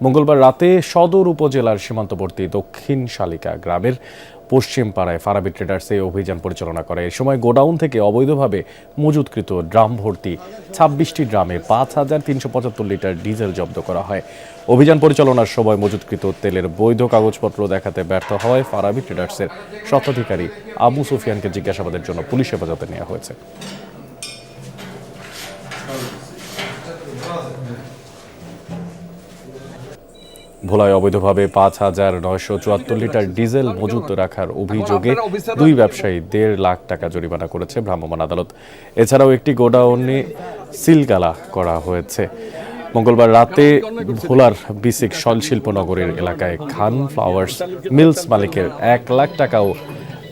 মঙ্গলবার রাতে সদর উপজেলার সীমান্তবর্তী দক্ষিণ শালিকা গ্রামের পশ্চিম পাড়ায় ফারাবি ট্রেডার্স এই অভিযান পরিচালনা করে। এ সময় গোডাউন থেকে অবৈধভাবে মজুতকৃত ড্রাম ভর্তি 26টি ড্রামে 5,375 লিটার ডিজেল জব্দ করা হয়। অভিযান পরিচালনার সময় মজুতকৃত তেলের বৈধ কাগজপত্র দেখাতে ব্যর্থ হওয়ায় ফারাবি ট্রেডার্সের স্বত্বাধিকারী আবু সুফিয়ানকে জিজ্ঞাসাবাদের জন্য পুলিশ হেফাজতে নেওয়া হয়েছে। ভোলায় অবৈধভাবে 5,974 লিটার ডিজেল মজুত রাখার অভিযোগে 2 ব্যবসায়ী 1.5 লাখ টাকা জরিমানা করেছে ভ্রাম্যমাণ আদালত। এছাড়াও একটি গোডাউনে সিলগালা করা হয়েছে। মঙ্গলবার রাতে ভোলার বিসিক শিল্পনগরের এলাকায় খান ফ্লাওয়ার্স মিলস মালিকের 1 লাখ টাকা ও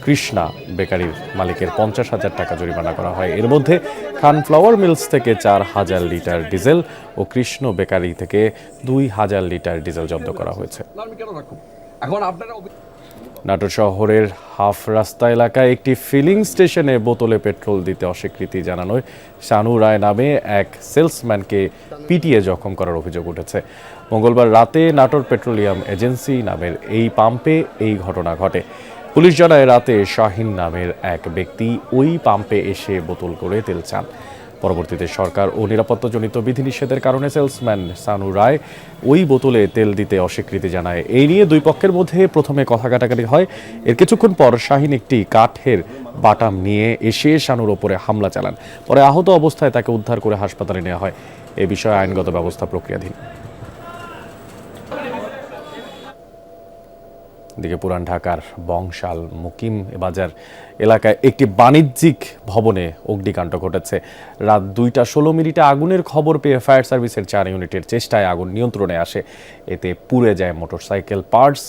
কৃষ্ণা বেকারির মালিকের 50,000 টাকা জরিমানা করা হয়। এর মধ্যে খান ফ্লাওয়ার মিলস থেকে 4,000 লিটার ডিজেল ও কৃষ্ণ বেকারি থেকে 2,000 লিটার ডিজেল জব্দ করা হয়েছে। নাটোর শহরের হাফ রাস্তা এলাকায় একটি ফিলিং স্টেশনে বোতলে পেট্রোল দিতে অস্বীকৃতি জানানোয় শানু রায় নামে এক সেলসম্যানকে পিটিয়ে জখম করার অভিযোগ উঠেছে। মঙ্গলবার রাতে নাটোর পেট্রোলিয়াম এজেন্সি নামের এই পাম্পে এই ঘটনা ঘটে। পুলিশ জানায় রাতে শাহিন নামের এক ব্যক্তি ওই পাম্পে এসে বোতল করে তেল চান। পরবর্তীতে সরকার ও নিরাপত্তাজনিত বিধিনিষেধের কারণে সেলসম্যান শানু রায় ওই বোতলে তেল দিতে অস্বীকৃতি জানায়। এই নিয়ে 2 পক্ষের মধ্যে প্রথমে কথা কাটাকাটি হয়। এর কিছুক্ষণ পর শাহিন একটি কাঠের বাটাম নিয়ে এসে শানুর ওপরে হামলা চালান। পরে আহত অবস্থায় তাকে উদ্ধার করে হাসপাতালে নেওয়া হয়। এ বিষয়ে আইনগত ব্যবস্থা প্রক্রিয়াধীন। এদিকে পুরান ঢাকার বংশাল মুকিম বাজার এলাকায় একটি বাণিজ্যিক ভবনে অগ্নিকাণ্ড ঘটেছে। রাত 2:16 আগুনের খবর পেয়ে ফায়ার সার্ভিসের 4 ইউনিটের চেষ্টায় আগুন নিয়ন্ত্রণে আসে। এতে পুড়ে যায় মোটরসাইকেল পার্টস,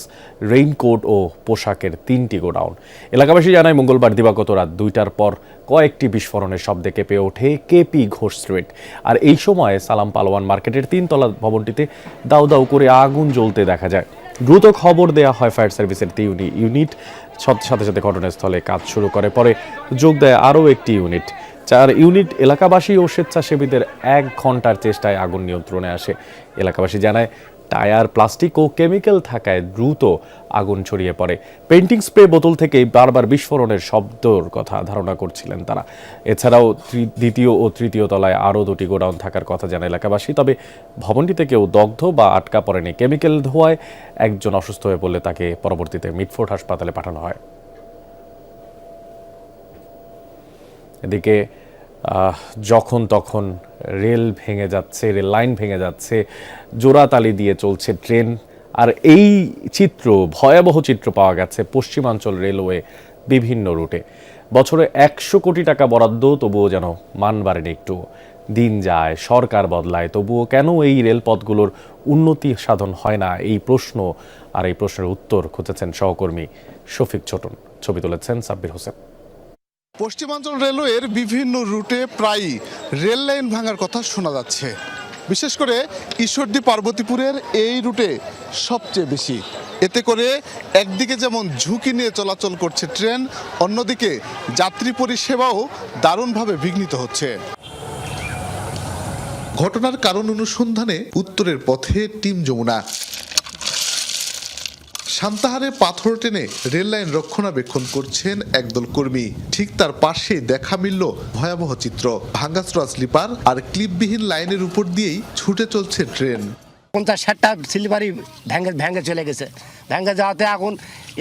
রেইনকোট ও পোশাকের 3টি গোডাউন। এলাকাবাসী জানায় মঙ্গলবার দিবাগত রাত 2টার পর কয়েকটি বিস্ফোরণের শব্দে কেঁপে ওঠে কেপি ঘোষ স্ট্রিট। আর এই সময় সালাম পালোয়ান মার্কেটের 3তলা ভবনটিতে দাউ দাউ করে আগুন জ্বলতে দেখা যায়। দ্রুত খবর দেওয়া হয় ফায়ার সার্ভিসের 3 ইউনিট, সাথে সাথে ঘটনাস্থলে কাজ শুরু করে। পরে যোগ দেয় আরও একটি ইউনিট। 4 ইউনিট এলাকাবাসী ও স্বেচ্ছাসেবীদের 1 ঘন্টার চেষ্টায় আগুন নিয়ন্ত্রণে আসে। এলাকাবাসী জানায় টায়ার, প্লাস্টিক ও কেমিক্যাল থাকায় দ্রুত আগুন ছড়িয়ে পড়ে। পেন্টিং স্প্রে বোতল থেকে বারবার বিস্ফোরণের শব্দর কথা ধারণা করছিলেন তারা। এছাড়াও 2য় ও 3য় তলায় আরও 2টি গোডাউন থাকার কথা জানায় এলাকাবাসী। তবে ভবনটিতে কেউ দগ্ধ বা আটকা পড়েনি। কেমিক্যাল ধোঁয়ায় একজন অসুস্থ হয়ে পড়লে তাকে পরবর্তীতে মিটফোর্ড হাসপাতালে পাঠানো হয়। এদিকে যখন তখন রেল ভেঙে যাচ্ছে, রেল লাইন ভেঙে যাচ্ছে, জোড়াতালি দিয়ে চলছে ট্রেন। আর এই চিত্র, ভয়াবহ চিত্র পাওয়া গেছে পশ্চিমাঞ্চল রেলওয়ে বিভিন্ন রুটে। বছরে 100 কোটি টাকা বরাদ্দ, তবুও যেন মান বাড়েনি একটু। দিন যায়, সরকার বদলায়, তবুও কেন এই রেলপথগুলোর উন্নতি সাধন হয় না, এই প্রশ্ন আর এই প্রশ্নের উত্তর খুঁজেছেন সহকর্মী শফিক ছোটন। ছবি তুলেছেন সাব্বির হোসেন। পশ্চিমাঞ্চল রেলওয়ের বিভিন্ন রুটে প্রায়ই রেল লাইন ভাঙার কথা শোনা যাচ্ছে। বিশেষ করে ঈশ্বরদী পার্বতীপুরের এই রুটে সবচেয়ে বেশি। এতে করে একদিকে যেমন ঝুঁকি নিয়ে চলাচল করছে ট্রেন, অন্যদিকে যাত্রী পরিষেবাও দারুণভাবে বিঘ্নিত হচ্ছে। ঘটনার কারণ অনুসন্ধানে উত্তরের পথে টিম যমুনা। সান্তাহারে পাথর টেনে রেল লাইন রক্ষণাবেক্ষণ করছেন একদল কর্মী। ঠিক তার পাশেই দেখা মিলল ভয়াবহ চিত্র। ভাঙাচোরা স্লিপার আর ক্লিপবিহীন লাইনের উপর দিয়েই ছুটে চলছে ট্রেন। 50-60টা স্লিপারই ভেঙে চলে গেছে। ভেঙে যাওয়াতে এখন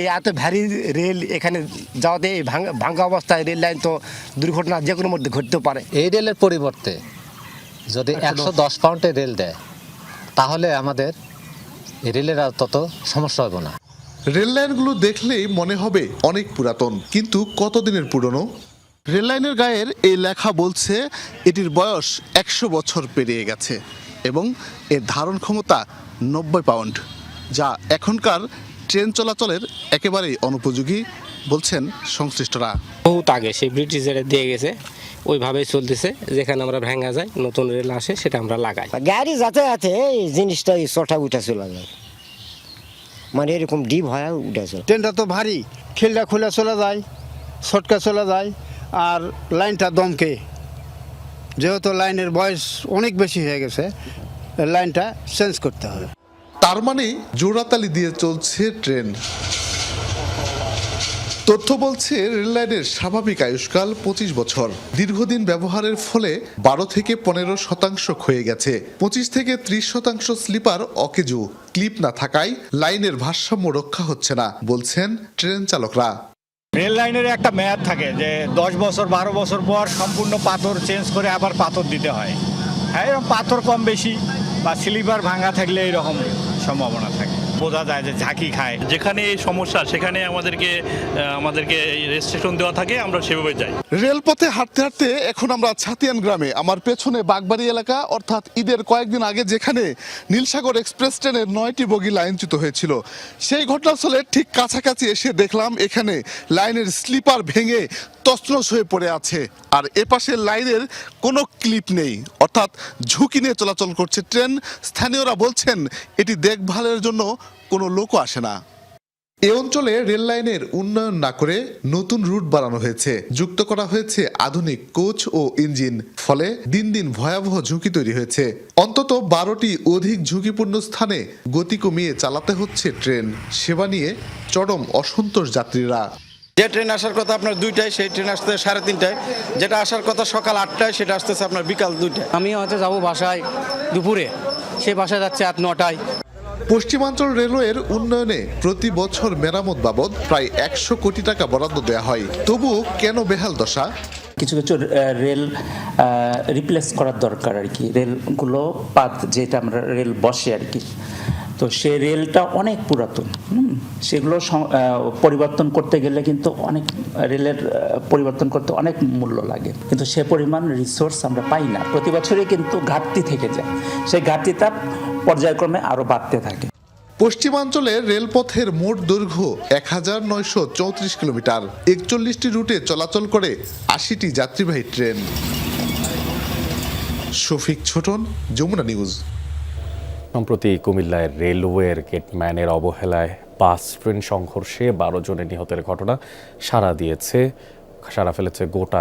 এই এত ভারী রেল এখানে যাওয়াতে এই ভাঙা অবস্থায় রেল লাইন তো দুর্ঘটনা যে কোনো মধ্যে ঘটতে পারে। এই রেলের পরিবর্তে যদি 110 পাউন্ডের রেল দেয় তাহলে আমাদের রেলের আর তত সমস্যা হবে না। রেল লাইনগুলো দেখলেই মনে হবে অনেক পুরাতন, কিন্তু কতদিনের পুরনো? রেল লাইনের গায়ের এই লেখা বলছে এটির বয়স 100 বছর পেরিয়ে গেছে এবং এর ধারণ ক্ষমতা 90 পাউন্ড, যা এখনকার ট্রেন চলাচলের একেবারেই অনুপযোগী বলছেন সংশ্লিষ্টরা। বহুত আগে সেই ব্রিটিশরা দিয়ে গেছে, ওইভাবেই চলতেছে। যেখানে আমরা ভাঙা যায়, নতুন রেল আসে, সেটা আমরা লাগাই। গাড়ি যাতায়াতে এই জিনিসটা চটা উঠে চলে যায়, মানে এরকম ডিপ হয় উঠে চলে। ট্রেনটা তো ভারী, খিলটা খুলে চলে যায়, শর্টকাট চলে যায়, আর লাইনটা দমকে। যেহেতু লাইনের বয়স অনেক বেশি হয়ে গেছে, লাইনটা চেঞ্জ করতে হবে। তার মানে জোড়াতালি দিয়ে চলছে ট্রেন। তথ্য বলছে রেল লাইনের স্বাভাবিক আয়ুষ্কাল 25 বছর। দীর্ঘদিন ব্যবহারের ফলে 12 থেকে 15% ক্ষয়ে গেছে। 25 থেকে 30% স্লিপার অকেজু। ক্লিপ না থাকায় লাইনের ভারসাম্য রক্ষা হচ্ছে না বলছেন ট্রেন চালকরা। রেল লাইনের একটা মেয়াদ থাকে যে 10 বছর 12 বছর পর সম্পূর্ণ পাথর চেঞ্জ করে আবার পাথর দিতে হয়। হ্যাঁ, এরকম পাথর কম বেশি বা স্লিপার ভাঙা থাকলে এরকম সম্ভাবনা থাকে। বোঝা যায় যে ঝাঁকি খায়। যেখানে এই সমস্যা সেখানে আমাদেরকে রেজিস্ট্রেশন দেওয়া থাকে, আমরা সেভাবে যাই। রেলপথে হাঁটতে হাঁটতে এখন আমরা ছাতিয়ান গ্রামে। আমার পেছনে বাগবাড়ি এলাকা, অর্থাৎ ঈদের কয়েকদিন আগে যেখানে নীলসাগর এক্সপ্রেস ট্রেনের 9টি বগি লাইনচ্যুত হয়েছিল, সেই ঘটনাস্থলের ঠিক কাছাকাছি এসে দেখলাম এখানে লাইনের স্লিপার ভেঙে তছনছ হয়ে পড়ে আছে। আর এপাশে লাইনের কোনো ক্লিপ নেই, অর্থাৎ ঝুঁকি নিয়ে চলাচল করছে ট্রেন। স্থানীয়রা বলছেন এটি দেখভালের জন্য কোনো লোকও আসে না। এ অঞ্চলে রেল লাইনের উন্নয়ন না করে নতুন রুট বানানো হয়েছে, যুক্ত করা হয়েছে আধুনিক কোচ ও ইঞ্জিন। ফলে দিন দিন ভয়াবহ ঝুঁকি তৈরি হয়েছে। অন্তত 12টি অধিক ঝুঁকিপূর্ণ স্থানে গতি কমিয়ে চালাতে হচ্ছে ট্রেন। সেবা নিয়ে চরম অসন্তোষ যাত্রীরা। যে ট্রেন আসার কথা আপনার 2টায়, সেই ট্রেন আসতে 3:30টায়। যেটা আসার কথা সকাল 8টায়, সেটা আসতেছে আপনার বিকাল 2টায়। আমি হয়তো যাবো বাসায় দুপুরে, সে বাসায় যাচ্ছে রাত 9টায়। পশ্চিমাঞ্চল রেলওয়ের উন্নয়নে প্রতি বছর মেরামত বাবদ প্রায় 100 কোটি টাকা বরাদ্দ দেওয়া হয়, তবুও কেন বেহাল দশা? কিছু কিছু রেল রিপ্লেস করার দরকার আর কি, রেলগুলো পাত যেটা আমরা রেল বসে আর কি, তো সে রেলটা অনেক পুরাতন, সেগুলো পরিবর্তন করতে গেলে কিন্তু অনেক রেলের পরিবর্তন করতে অনেক মূল্য লাগে, কিন্তু সে পরিমাণ রিসোর্স আমরা পাই না, প্রতি বছরই কিন্তু ঘাটতি থেকে যায়, সেই ঘাটতিটা পর্যায়ক্রমে আরও বাড়তে থাকে। পশ্চিমাঞ্চলের রেলপথের মোট দৈর্ঘ্য 1934 কিলোমিটার, 41টি রুটে চলাচল করে 80টি যাত্রীবাহী ট্রেন। শফিক ছোটন, যমুনা নিউজ। সম্প্রতি কুমিল্লায় রেলওয়ের গেটম্যানের অবহেলায় বাস ট্রেন সংঘর্ষে 12 জনের নিহতের ঘটনা সাড়া ফেলেছে গোটা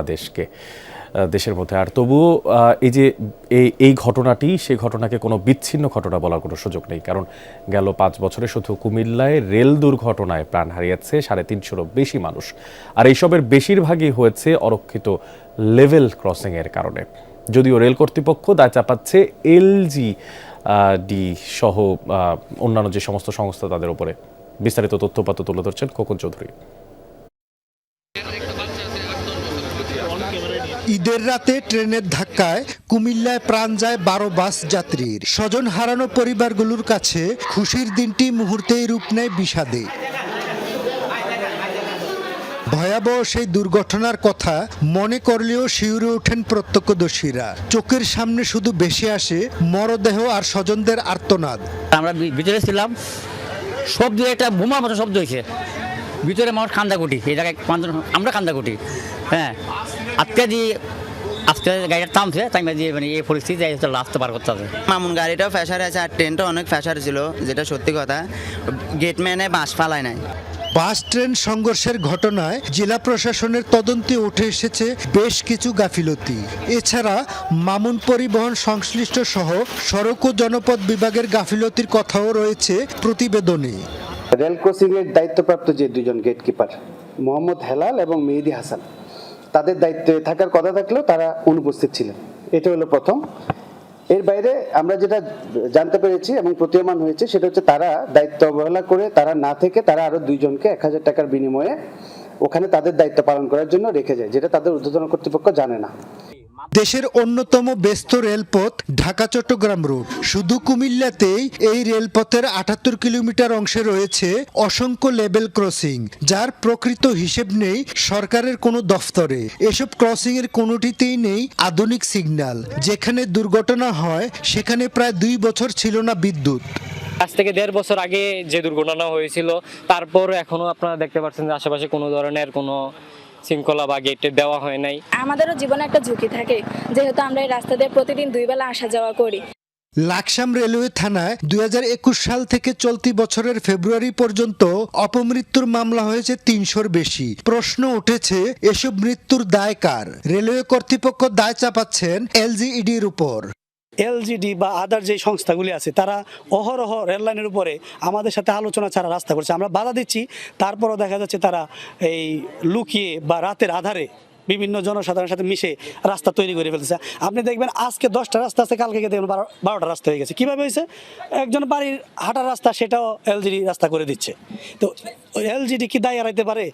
দেশের মধ্যে। আর তবুও এই যে এই ঘটনাটি, সেই ঘটনাকে কোনো বিচ্ছিন্ন ঘটনা বলার কোনো সুযোগ নেই, কারণ গেল 5 বছরে শুধু কুমিল্লায় রেল দুর্ঘটনায় প্রাণ হারিয়েছে 350-এরও বেশি মানুষ। আর এইসবের বেশিরভাগই হয়েছে অরক্ষিত লেভেল ক্রসিংয়ের কারণে। যদিও রেল কর্তৃপক্ষ দায় চাপাচ্ছে LGD সহ অন্যান্য যে সমস্ত সংস্থা তাদের উপরে। বিস্তারিত তথ্যপাত্র তুলে ধরছেন খোকন চৌধুরী। ঈদের রাতে ট্রেনের ধাক্কায় কুমিল্লায় প্রাণ যায় 12 বাস যাত্রীর। স্বজন হারানো পরিবারগুলোর কাছে খুশির দিনটি মুহূর্তেই রূপ নেয় বিষাদে। ভয়াবহ সেই দুর্ঘটনার কথা মনে করলেও শিউরে ওঠেন প্রত্যক্ষদর্শীরা। চোখের সামনে শুধু ভেসে আসে মরদেহ আর স্বজনদের আর্তনাদ। আমরা ভিতরে ছিলাম, শব্দ একটা বোমার মতো শব্দ হয়েছে, ভিতরে মানুষ কান্দাকুটি, এই জায়গায় আমরা কান্দাকুটি। হ্যাঁ, আজকে গাড়িটা থামছে, তাই দিয়ে মানে এই পরিস্থিতি লাস্ট পার করতে হবে। মামুন গাড়িটাও ফ্যাশার আছে আর ট্রেনটা অনেক ফ্যাশার ছিল, যেটা সত্যি কথা। গেটম্যানে বাস ফালায় নাই। বাস ট্রেন সংঘর্ষের ঘটনায় জেলা প্রশাসনের তদন্তে উঠে এসেছে বেশ কিছু গাফিলতি। এছাড়া মামুন পরিবহন সংশ্লিষ্ট সহ সড়ক ও জনপথ বিভাগের গাফিলতির কথাও রয়েছে প্রতিবেদনে। রেল ক্রসিং এর দায়িত্বপ্রাপ্ত যে দুজন গেটকিপার, মোহাম্মদ হেলাল এবং মেহেদি হাসান, তাদের দায়িত্বে থাকার কথা থাকলেও তারা অনুপস্থিত ছিলেন। এটা হলো প্রথম। এর বাইরে আমরা যেটা জানতে পেরেছি এবং প্রতীয়মান হয়েছে সেটা হচ্ছে তারা দায়িত্ব অবহেলা করে, তারা না থেকে তারা আরো 2 জনকে 1000 টাকার বিনিময়ে ওখানে তাদের দায়িত্ব পালন করার জন্য রেখে যায়, যেটা তাদের ঊর্ধ্বতন কর্তৃপক্ষ জানে না। দেশের অন্যতম ব্যস্ত রেলপথ ঢাকা চট্টগ্রাম রুট। শুধু কুমিল্লাতেই এই রেলপথের 78 কিলোমিটার অংশে রয়েছে অসংখ্য লেভেল ক্রসিং, যার প্রকৃত হিসেব নেই সরকারের কোনো দফতরে। এসব ক্রসিং এর কোনোটিতেই নেই আধুনিক সিগন্যাল। যেখানে দুর্ঘটনা হয় সেখানে প্রায় 2 বছর ছিল না বিদ্যুৎ। আজ থেকে 1.5 বছর আগে যে দুর্ঘটনা হয়েছিল, তারপর এখনো আপনারা দেখতে পাচ্ছেন যে আশেপাশে কোনো ধরনের কোনো শৃঙ্খলা বা গেটে দেওয়া হয় নাই। আমাদেরও জীবনে একটা ঝুঁকি থাকে, যেহেতু আমরা এই রাস্তা দিয়ে প্রতিদিন 2 বেলা আসা যাওয়া করি। লাকসাম রেলওয়ে থানায় 2021 সাল থেকে চলতি বছরের ফেব্রুয়ারি পর্যন্ত অপমৃত্যুর মামলা হয়েছে 300-র বেশি। প্রশ্ন উঠেছে, এসব মৃত্যুর দায় কার? রেলওয়ে কর্তৃপক্ষ দায় চাপাচ্ছেন LGEDর উপর। LGD বা আদার যে সংস্থাগুলি আছে তারা অহরহ রেললাইনের উপরে আমাদের সাথে আলোচনা ছাড়া রাস্তা করছে। আমরা বাধা দিচ্ছি, তারপরও দেখা যাচ্ছে তারা এই লুকিয়ে বা রাতের আধারে বিভিন্ন জনসাধারণের সাথে মিশে রাস্তা তৈরি করে ফেলতেছে। আপনি দেখবেন আজকে 10টা রাস্তা আছে, কালকে দেখবেন 12টা রাস্তা হয়ে গেছে। কীভাবে হয়েছে? একজন বাড়ির হাঁটার রাস্তা সেটাও LGD রাস্তা করে দিচ্ছে। তো LGD কি দায় এড়াইতে পারে?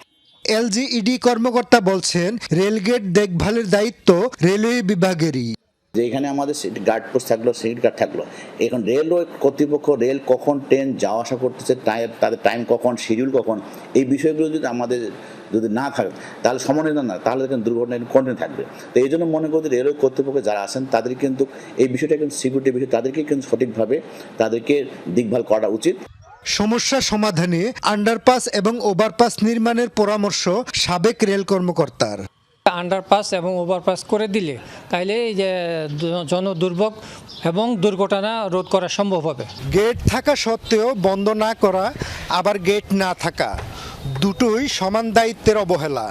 LGED কর্মকর্তা বলছেন, রেলগেট দেখভালের দায়িত্ব রেলওয়ে বিভাগেরই। যে এখানে আমাদের গার্ড পোস্ট থাকলো, সিকিউরিটি গার্ড থাকলো, এখন রেলওয়ে কর্তৃপক্ষ রেল কখন ট্রেন যাওয়া আসা করতেছে, তাদের টাইম কখন, শিডিউল কখন, এই বিষয়গুলো যদি না থাকে তাহলে সমন্বয় না, তাহলে কিন্তু দুর্ঘটনা কন্টিনিউ থাকবে। তো এই জন্য মনে করি রেলওয়ে কর্তৃপক্ষ যারা আছেন তাদের কিন্তু এই বিষয়টা কিন্তু সিকিউরিটির বিষয়, তাদেরকে কিন্তু সঠিকভাবে তাদেরকে দেখভাল করা উচিত। সমস্যা সমাধানে আন্ডারপাস এবং ওভারপাস নির্মাণের পরামর্শ সাবেক রেল কর্মকর্তার। আন্ডারপাস এবং ওভারপাস করে দিলে তাইলে এই যে জনদুর্ভোগ এবং দুর্ঘটনা রোধ করা সম্ভব হবে। গেট থাকা সত্ত্বেও বন্ধ না করা, আবার গেট না থাকা, দুটোই সমান দায়িত্বের অবহেলা।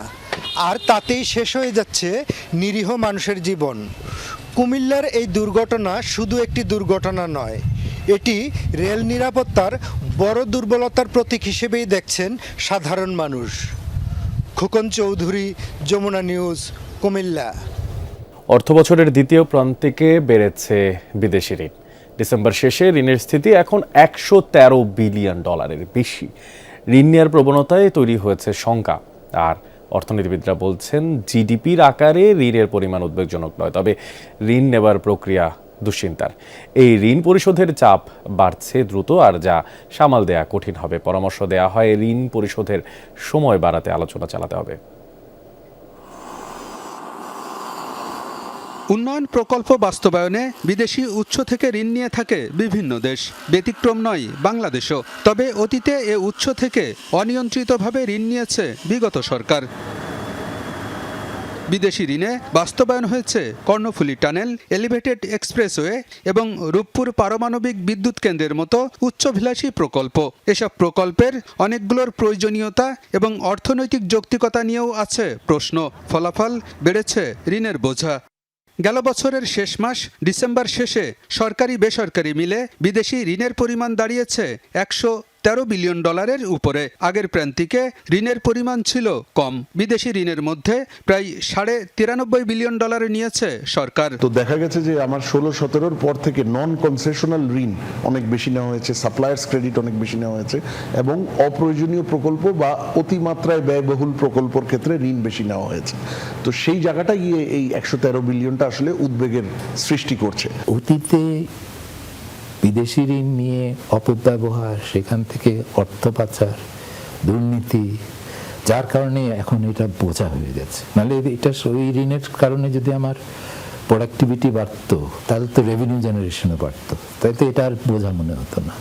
আর তাতেই শেষ হয়ে যাচ্ছে নিরীহ মানুষের জীবন। কুমিল্লার এই দুর্ঘটনা শুধু একটি দুর্ঘটনা নয়, এটি রেল নিরাপত্তার বড় দুর্বলতার প্রতীক হিসেবেই দেখছেন সাধারণ মানুষ। খোকন চৌধুরী, যমুনা নিউজ, কুমিল্লা। অর্থবছরের দ্বিতীয় প্রান্তিকে বেড়েছে বিদেশি ঋণ। ডিসেম্বর শেষে ঋণের স্থিতি এখন $113 বিলিয়ন বেশি। ঋণ নেওয়ার প্রবণতায় তৈরি হয়েছে শঙ্কা, আর অর্থনীতিবিদরা বলছেন, জিডিপির আকারে ঋণের পরিমাণ উদ্বেগজনক নয়, তবে ঋণ নেবার প্রক্রিয়া দুশ্চিন্তার। এই ঋণ পরিশোধের চাপ বাড়ছে দ্রুত, আর যা সামাল দেয়া কঠিন হবে। পরামর্শ দেয়া হয় ঋণ পরিশোধের সময় বাড়াতে আলোচনা চালাতে হবে। উন্নয়ন প্রকল্প বাস্তবায়নে বিদেশি উৎস থেকে ঋণ নিয়ে থাকে বিভিন্ন দেশ, ব্যতিক্রম নয় বাংলাদেশও। তবে অতীতে এ উৎস থেকে অনিয়ন্ত্রিতভাবে ঋণ নিয়েছে বিগত সরকার। বিদেশি ঋণে বাস্তবায়ন হয়েছে কর্ণফুলী টানেল, এলিভেটেড এক্সপ্রেসওয়ে এবং রূপপুর পারমাণবিক বিদ্যুৎ কেন্দ্রের মতো উচ্চাভিলাষী প্রকল্প। এসব প্রকল্পের অনেকগুলোর প্রয়োজনীয়তা এবং অর্থনৈতিক যৌক্তিকতা নিয়েও আছে প্রশ্ন। ফলাফল বেড়েছে ঋণের বোঝা। গেল বছরের শেষ মাস ডিসেম্বর শেষে সরকারি বেসরকারি মিলে বিদেশি ঋণের পরিমাণ দাঁড়িয়েছে $113 বিলিয়ন উপরে। আগের প্রান্তিকে ঋণের পরিমাণ ছিল কম। বিদেশি ঋণের মধ্যে প্রায় $93 বিলিয়ন নিয়েছে সরকার। তো দেখা গেছে যে আমার 16-17 পর থেকে নন কনসেশনাল ঋণ অনেক বেশি নেওয়া হয়েছে, সাপ্লায়ার্স ক্রেডিট অনেক বেশি নেওয়া হয়েছে, এবং অপ্রয়োজনীয় প্রকল্প বা অতিমাত্রায় ব্যয়বহুল প্রকল্পের ক্ষেত্রে ঋণ বেশি নেওয়া হয়েছে। তো সেই জায়গাটা গিয়ে এই 113 বিলিয়নটা আসলে উদ্বেগের সৃষ্টি করছে। অতীতে বিদেশি ঋণ নিয়ে অপব্যবহার, সেখান থেকে অর্থ পাচার, দুর্নীতি, যার কারণে এখন এটা বোঝা হয়ে যাচ্ছে। নাহলে এটা ওই ঋণের কারণে যদি আমার প্রোডাক্টিভিটি বাড়তো, তাহলে তো রেভিনিউ জেনারেশনও বাড়তো, তাই তো এটা আর বোঝা মনে হতো না।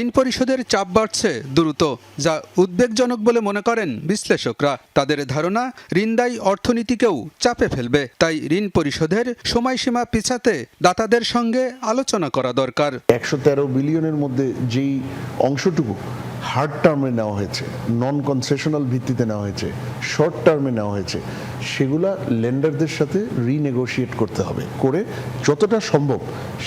ঋণ পরিশোধের চাপ বাড়ছে দ্রুত, যা উদ্বেগজনক বলে মনে করেন বিশ্লেষকরা। তাদের ধারণা, ঋণদায়ী অর্থনীতিকেও চাপে ফেলবে। তাই ঋণ পরিশোধের সময়সীমা পিছাতে দাতাদের সঙ্গে আলোচনা করা দরকার। 113 বিলিয়নের মধ্যে যেই অংশটুকু হার্ড টার্মে নেওয়া হয়েছে, নন কনসেশনাল ভিত্তিতে নেওয়া হয়েছে, শর্ট টার্মে নেওয়া হয়েছে, সেগুলা লেন্ডারদের সাথে রিনেগোশিয়েট করতে হবে, করে যতটা সম্ভব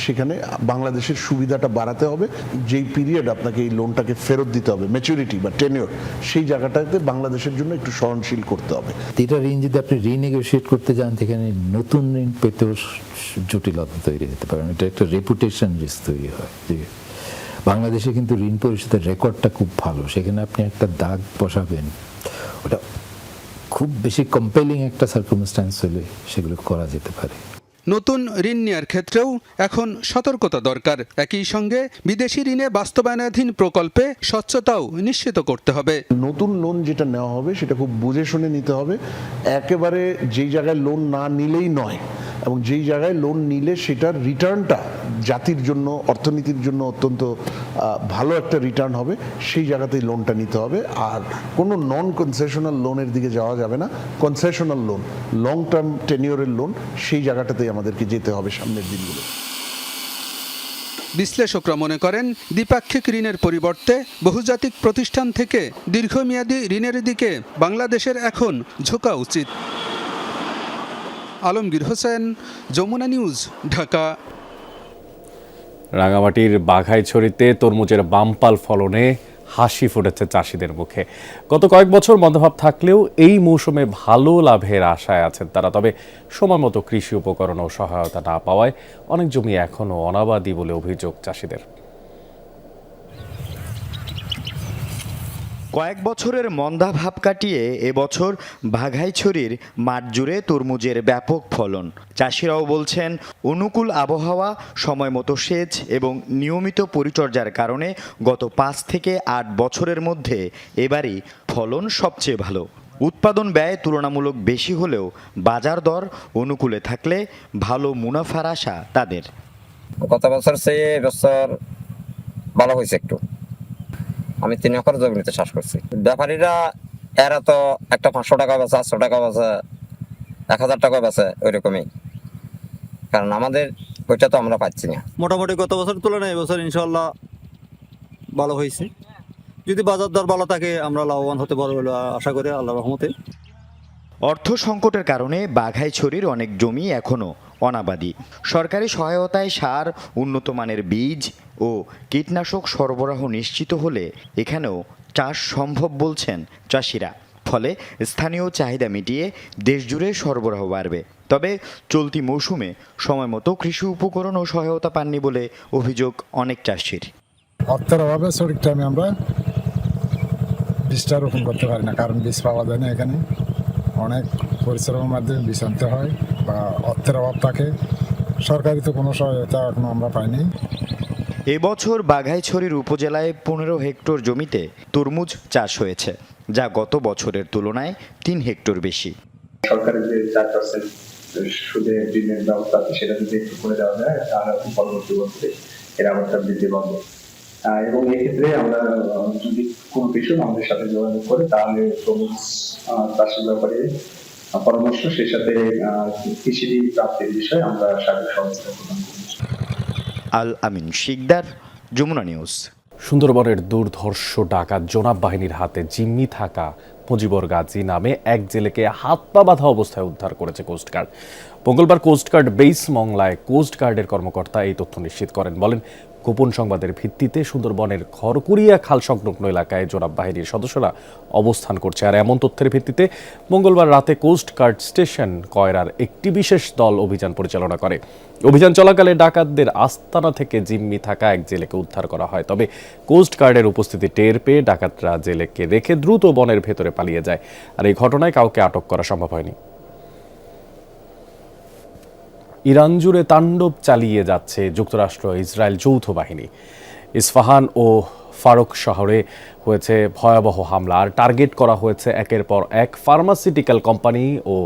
সেখানে বাংলাদেশের সুবিধাটা বাড়াতে হবে। যেই পিরিয়ড আপনাকে এই লোনটাকে ফেরত দিতে হবে, ম্যাচুরিটি বা টেনিওর, সেই জায়গাটাতে বাংলাদেশের জন্য একটু সহনশীল করতে হবে। এটা ঋণ যদি আপনি রিনেগোশিয়েট করতে যান, সেখানে নতুন ঋণ পেতেও জটিলতা তৈরি হতে পারে। এটা একটা রেপুটেশন রিস্ক তৈরি হয়। যে বাংলাদেশে কিন্তু ঋণ পরিশোধের রেকর্ডটা খুব ভালো, সেখানে আপনি একটা দাগ বসাবেন, ওটা খুব বেশি কম্পেলিং একটা সার্কামস্ট্যান্স হলে সেগুলো করা যেতে পারে। নতুন ঋণ নেওয়ার ক্ষেত্রেও এখন সতর্কতা দরকার। একই সঙ্গে বিদেশি ঋণে বাস্তবায়নাধীন প্রকল্পে স্বচ্ছতাও নিশ্চিত করতে হবে। নতুন লোন যেটা নেওয়া হবে সেটা খুব বুঝে শুনে নিতে হবে। একেবারে যেই জায়গায় লোন না নিলেই নয়, এবং যেই জায়গায় লোন নিলে সেটার রিটার্নটা জাতির জন্য, অর্থনীতির জন্য অত্যন্ত ভালো একটা রিটার্ন হবে, সেই জায়গাতেই লোনটা নিতে হবে। আর কোনো নন কনসেশনাল লোনের দিকে যাওয়া যাবে না। কনসেশনাল লোন, লং টার্ম টেনিওরের লোন, সেই জায়গাটাতেই আমাদেরকে যেতে হবে সামনের দিনগুলো। বিশ্লেষকরা মনে করেন, দ্বিপাক্ষিক ঋণের পরিবর্তে বহুজাতিক প্রতিষ্ঠান থেকে দীর্ঘমেয়াদী ঋণের দিকে বাংলাদেশের এখন ঝোঁকা উচিত। আলমগীর হোসেন, যমুনা নিউজ, ঢাকা। রাঙামাটির বাঘাইছড়িতে তরমুজের বাম্পাল ফলনে হাসি ফুটেছে চাষিদের মুখে। গত কয়েক বছর মন্দাভাব থাকলেও এই মৌসুমে ভালো লাভের আশায় আছেন তারা। তবে সময়মতো কৃষি উপকরণ ও সহায়তা না পাওয়ায় অনেক জমি এখনও অনাবাদি বলে অভিযোগ চাষিদের। কয়েক বছরের মন্দা ভাব কাটিয়ে এবছর বাঘাইছড়ির মাঠ জুড়ে তরমুজের ব্যাপক ফলন। চাষিরাও বলছেন, অনুকূল আবহাওয়া, সময়মতো সেচ এবং নিয়মিত পরিচর্যার কারণে গত 5 থেকে 8 বছরের মধ্যে এবারই ফলন সবচেয়ে ভালো। উৎপাদন ব্যয় তুলনামূলক বেশি হলেও বাজার দর অনুকূলে থাকলে ভালো মুনাফার আশা তাদের। গত বছর চেয়ে এবছর ভালো হয়েছে একটু। আমি 3 একর জমিতে চাষ করছি। ব্যাপারীরা এরা তো একটা 500 টাকা বেচে, 800 টাকা বেচে, 1000 টাকা বেচে, ওইরকমই। কারণ আমাদের ওইটা তো আমরা পাচ্ছি না। মোটামুটি গত বছর তুলনায় এবছর ইনশাল্লাহ ভালো হয়েছে। যদি বাজার দর ভালো থাকে আমরা লাভবান হতে পারবো বলে আশা করি আল্লাহর রহমতে। অর্থ সংকটের কারণে বাঘাইছড়ির অনেক জমি এখনও অনাবাদি। সরকারি সহায়তায় সার, উন্নত মানের বীজ ও কীটনাশক সরবরাহ নিশ্চিত হলে এখানেও চাষ সম্ভব বলছেন চাষিরা। ফলে স্থানীয় চাহিদা মিটিয়ে দেশজুড়ে সরবরাহ বাড়বে। তবে চলতি মৌসুমে সময়মতো কৃষি উপকরণ ও সহায়তা পাননি বলে অভিযোগ অনেক চাষির। অর্থের অভাবে সঠিক টাইমে আমরা বীজটা রোপণ করতে পারি না, কারণ বীজ পাওয়া যায় না এখানে। অনেক পরিশ্রমের মাধ্যমে বীজ আনতে হয় বা অর্থের অভাব থাকে। সরকারি তো কোনো সহায়তা এখনো আমরা পাইনি। এবছর বাঘাইছড়ির উপজেলায় 15 হেক্টর জমিতে তরমুজ চাষ হয়েছে, যা গত বছরের তুলনায় 3 হেক্টর বেশি। সরকারের যে 4% সুদে ঋণের ব্যবস্থা আছে সেটা যদি একটু করে দেওয়া যায় তাহলে পরবর্তী বছরে এর আবারটা বৃদ্ধি পাবে। এবং এক্ষেত্রে আমরা যদি কোনো কৃষক আমাদের সাথে যোগাযোগ করে তাহলে তরমুজ চাষের ব্যাপারে পরামর্শ, সেই সাথে কৃষি ঋণ প্রাপ্তির বিষয়ে আমরা সার্বিক সহযোগিতা প্রদান করব। আল আমিন শিকদার, যমুনা নিউজ। সুন্দরবনের দুর্ধর্ষ ডাকাত জোনাব বাহিনীর হাতে জিম্মি থাকা মুজিবর গাজী নামে এক জেলেকে হাত পা বাঁধা অবস্থায় উদ্ধার করেছে কোস্টগার্ড। মঙ্গলবার কোস্টগার্ড বেস মংলায় কোস্টগার্ডের কর্মকর্তা এই তথ্য নিশ্চিত করেন। বলেন, গোপন সংবাদের ভিত্তিতে সুন্দরবনের খড়কুড়িয়া খাল সংলগ্ন এলাকায় জোনাব বাহিনীর সদস্যরা অবস্থান করছে। আর এমন তথ্যের ভিত্তিতে মঙ্গলবার রাতে কোস্টগার্ড স্টেশন কয়রার একটি বিশেষ দল অভিযান পরিচালনা করে। অভিযান চলাকালে ডাকাতদের আস্তানা থেকে জিম্মি থাকা এক জেলেকে উদ্ধার করা হয়। তবে কোস্টগার্ডের উপস্থিতি টের পেয়ে ডাকাতরা জেলেকে রেখে দ্রুত বনের ভেতরে পালিয়ে যায়। আর এই ঘটনায় কাউকে আটক করা সম্ভব হয়নি। ইরান জুড়ে তাণ্ডব চালিয়ে যাচ্ছে যুক্তরাষ্ট্র ইসরায়েল যৌথ বাহিনী। ইস্পাহান ও ফারুক শহরে হয়েছে ভয়াবহ হামলা, আর টার্গেট করা হয়েছে একের পর এক ফার্মাসিউটিক্যাল কোম্পানি ও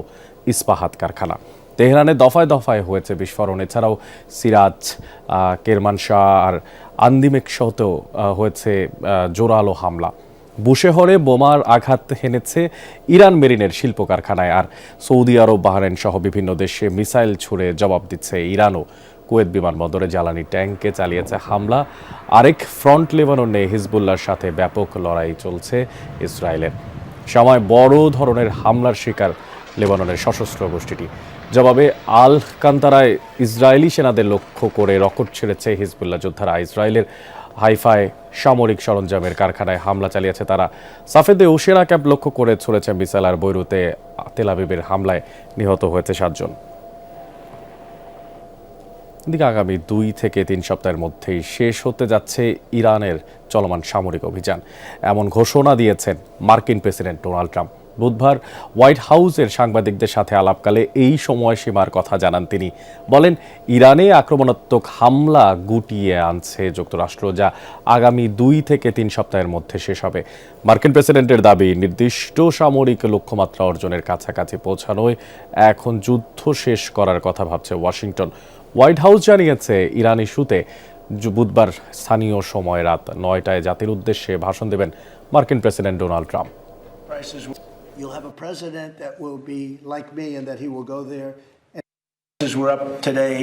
ইস্পাহাত কারখানা। তেহরানে দফায় দফায় হয়েছে বিস্ফোরণ। এছাড়াও সিরাজ, কেরমানশাহ আর আন্দিমেক সহতেও হয়েছে জোরালো হামলা। বুশেহরে বোমার আঘাত হেনেছে ইরান মেরিনের শিল্প কারখানায়। আর সৌদি আরব, বাহরাইন সহ বিভিন্ন দেশে মিসাইল ছুড়ে জবাব দিচ্ছে ইরানও। কুয়েত বিমানবন্দরে জ্বালানি ট্যাঙ্কে চালিয়েছে হামলা। আরেক ফ্রন্ট লেবাননে হিজবুল্লাহর সাথে ব্যাপক লড়াই চলছে ইসরায়েলের। সময় বড় ধরনের হামলার শিকার লেবাননের সশস্ত্র গোষ্ঠীটি। জবাবে আল কান্তারায় ইসরায়েলি সেনাদের লক্ষ্য করে রকেট ছেড়েছে হিজবুল্লাহ যোদ্ধারা। ইসরায়েলের হাইফায় সামরিক সরঞ্জামের কারখানায় হামলা চালিয়েছে তারা। সাফেদেও সেনা ক্যাম্প লক্ষ্য করে ছড়েছে মিসাইল। আর বৈরুতে তেল আবিবের হামলায় নিহত হয়েছে 7 জন। এদিকে আগামী 2 থেকে 3 সপ্তাহের মধ্যেই শেষ হতে যাচ্ছে ইরানের চলমান সামরিক অভিযান, এমন ঘোষণা দিয়েছেন মার্কিন প্রেসিডেন্ট ডোনাল্ড ট্রাম্প। বুধবার হোয়াইট হাউসের সাংবাদিকদের সাথে আলাপকালে এই সময়সীমার কথা জানান তিনি। বলেন, ইরানে আক্রমণাত্মক হামলা গুটিয়ে আনছে যুক্তরাষ্ট্র, যা আগামী 2 থেকে 3 সপ্তাহের মধ্যে শেষ হবে। মার্কিন প্রেসিডেন্টের দাবি, নির্দিষ্ট সামরিক লক্ষ্যমাত্রা অর্জনের কাছাকাছি পৌঁছানোয় এখন যুদ্ধ শেষ করার কথা ভাবছে ওয়াশিংটন। হোয়াইট হাউস জানিয়েছে, ইরান ইস্যুতে বুধবার স্থানীয় সময় রাত 9টায় জাতির উদ্দেশ্যে ভাষণ দেবেন মার্কিন president Donald Trump. You'll have a president that will be like me and that he will go there. And we're up today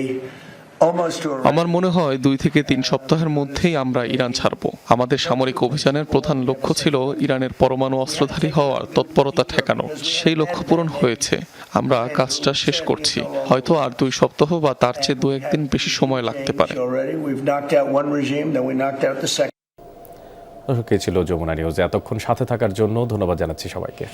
almost to আমার মনে হয় 2 থেকে 3 সপ্তাহের মধ্যেই আমরা ইরান ছাড়ব। আমাদের সামরিক অভিযানের প্রধান লক্ষ্য ছিল ইরানের পরমাণু অস্ত্রধারী হওয়ার তৎপরতা ঠেকানো। সেই লক্ষ্য পূরণ হয়েছে। আমরা কাজটা শেষ করছি। হয়তো আর 2 সপ্তাহ বা তার চেয়ে 2-1 দিন বেশি সময় লাগতে পারে। we've knocked out one regime, then we knocked out the second. দর্শক, ছিল যমুনা নিউজ। এতক্ষণ সাথে থাকার জন্য ধন্যবাদ জানাচ্ছি সবাইকে।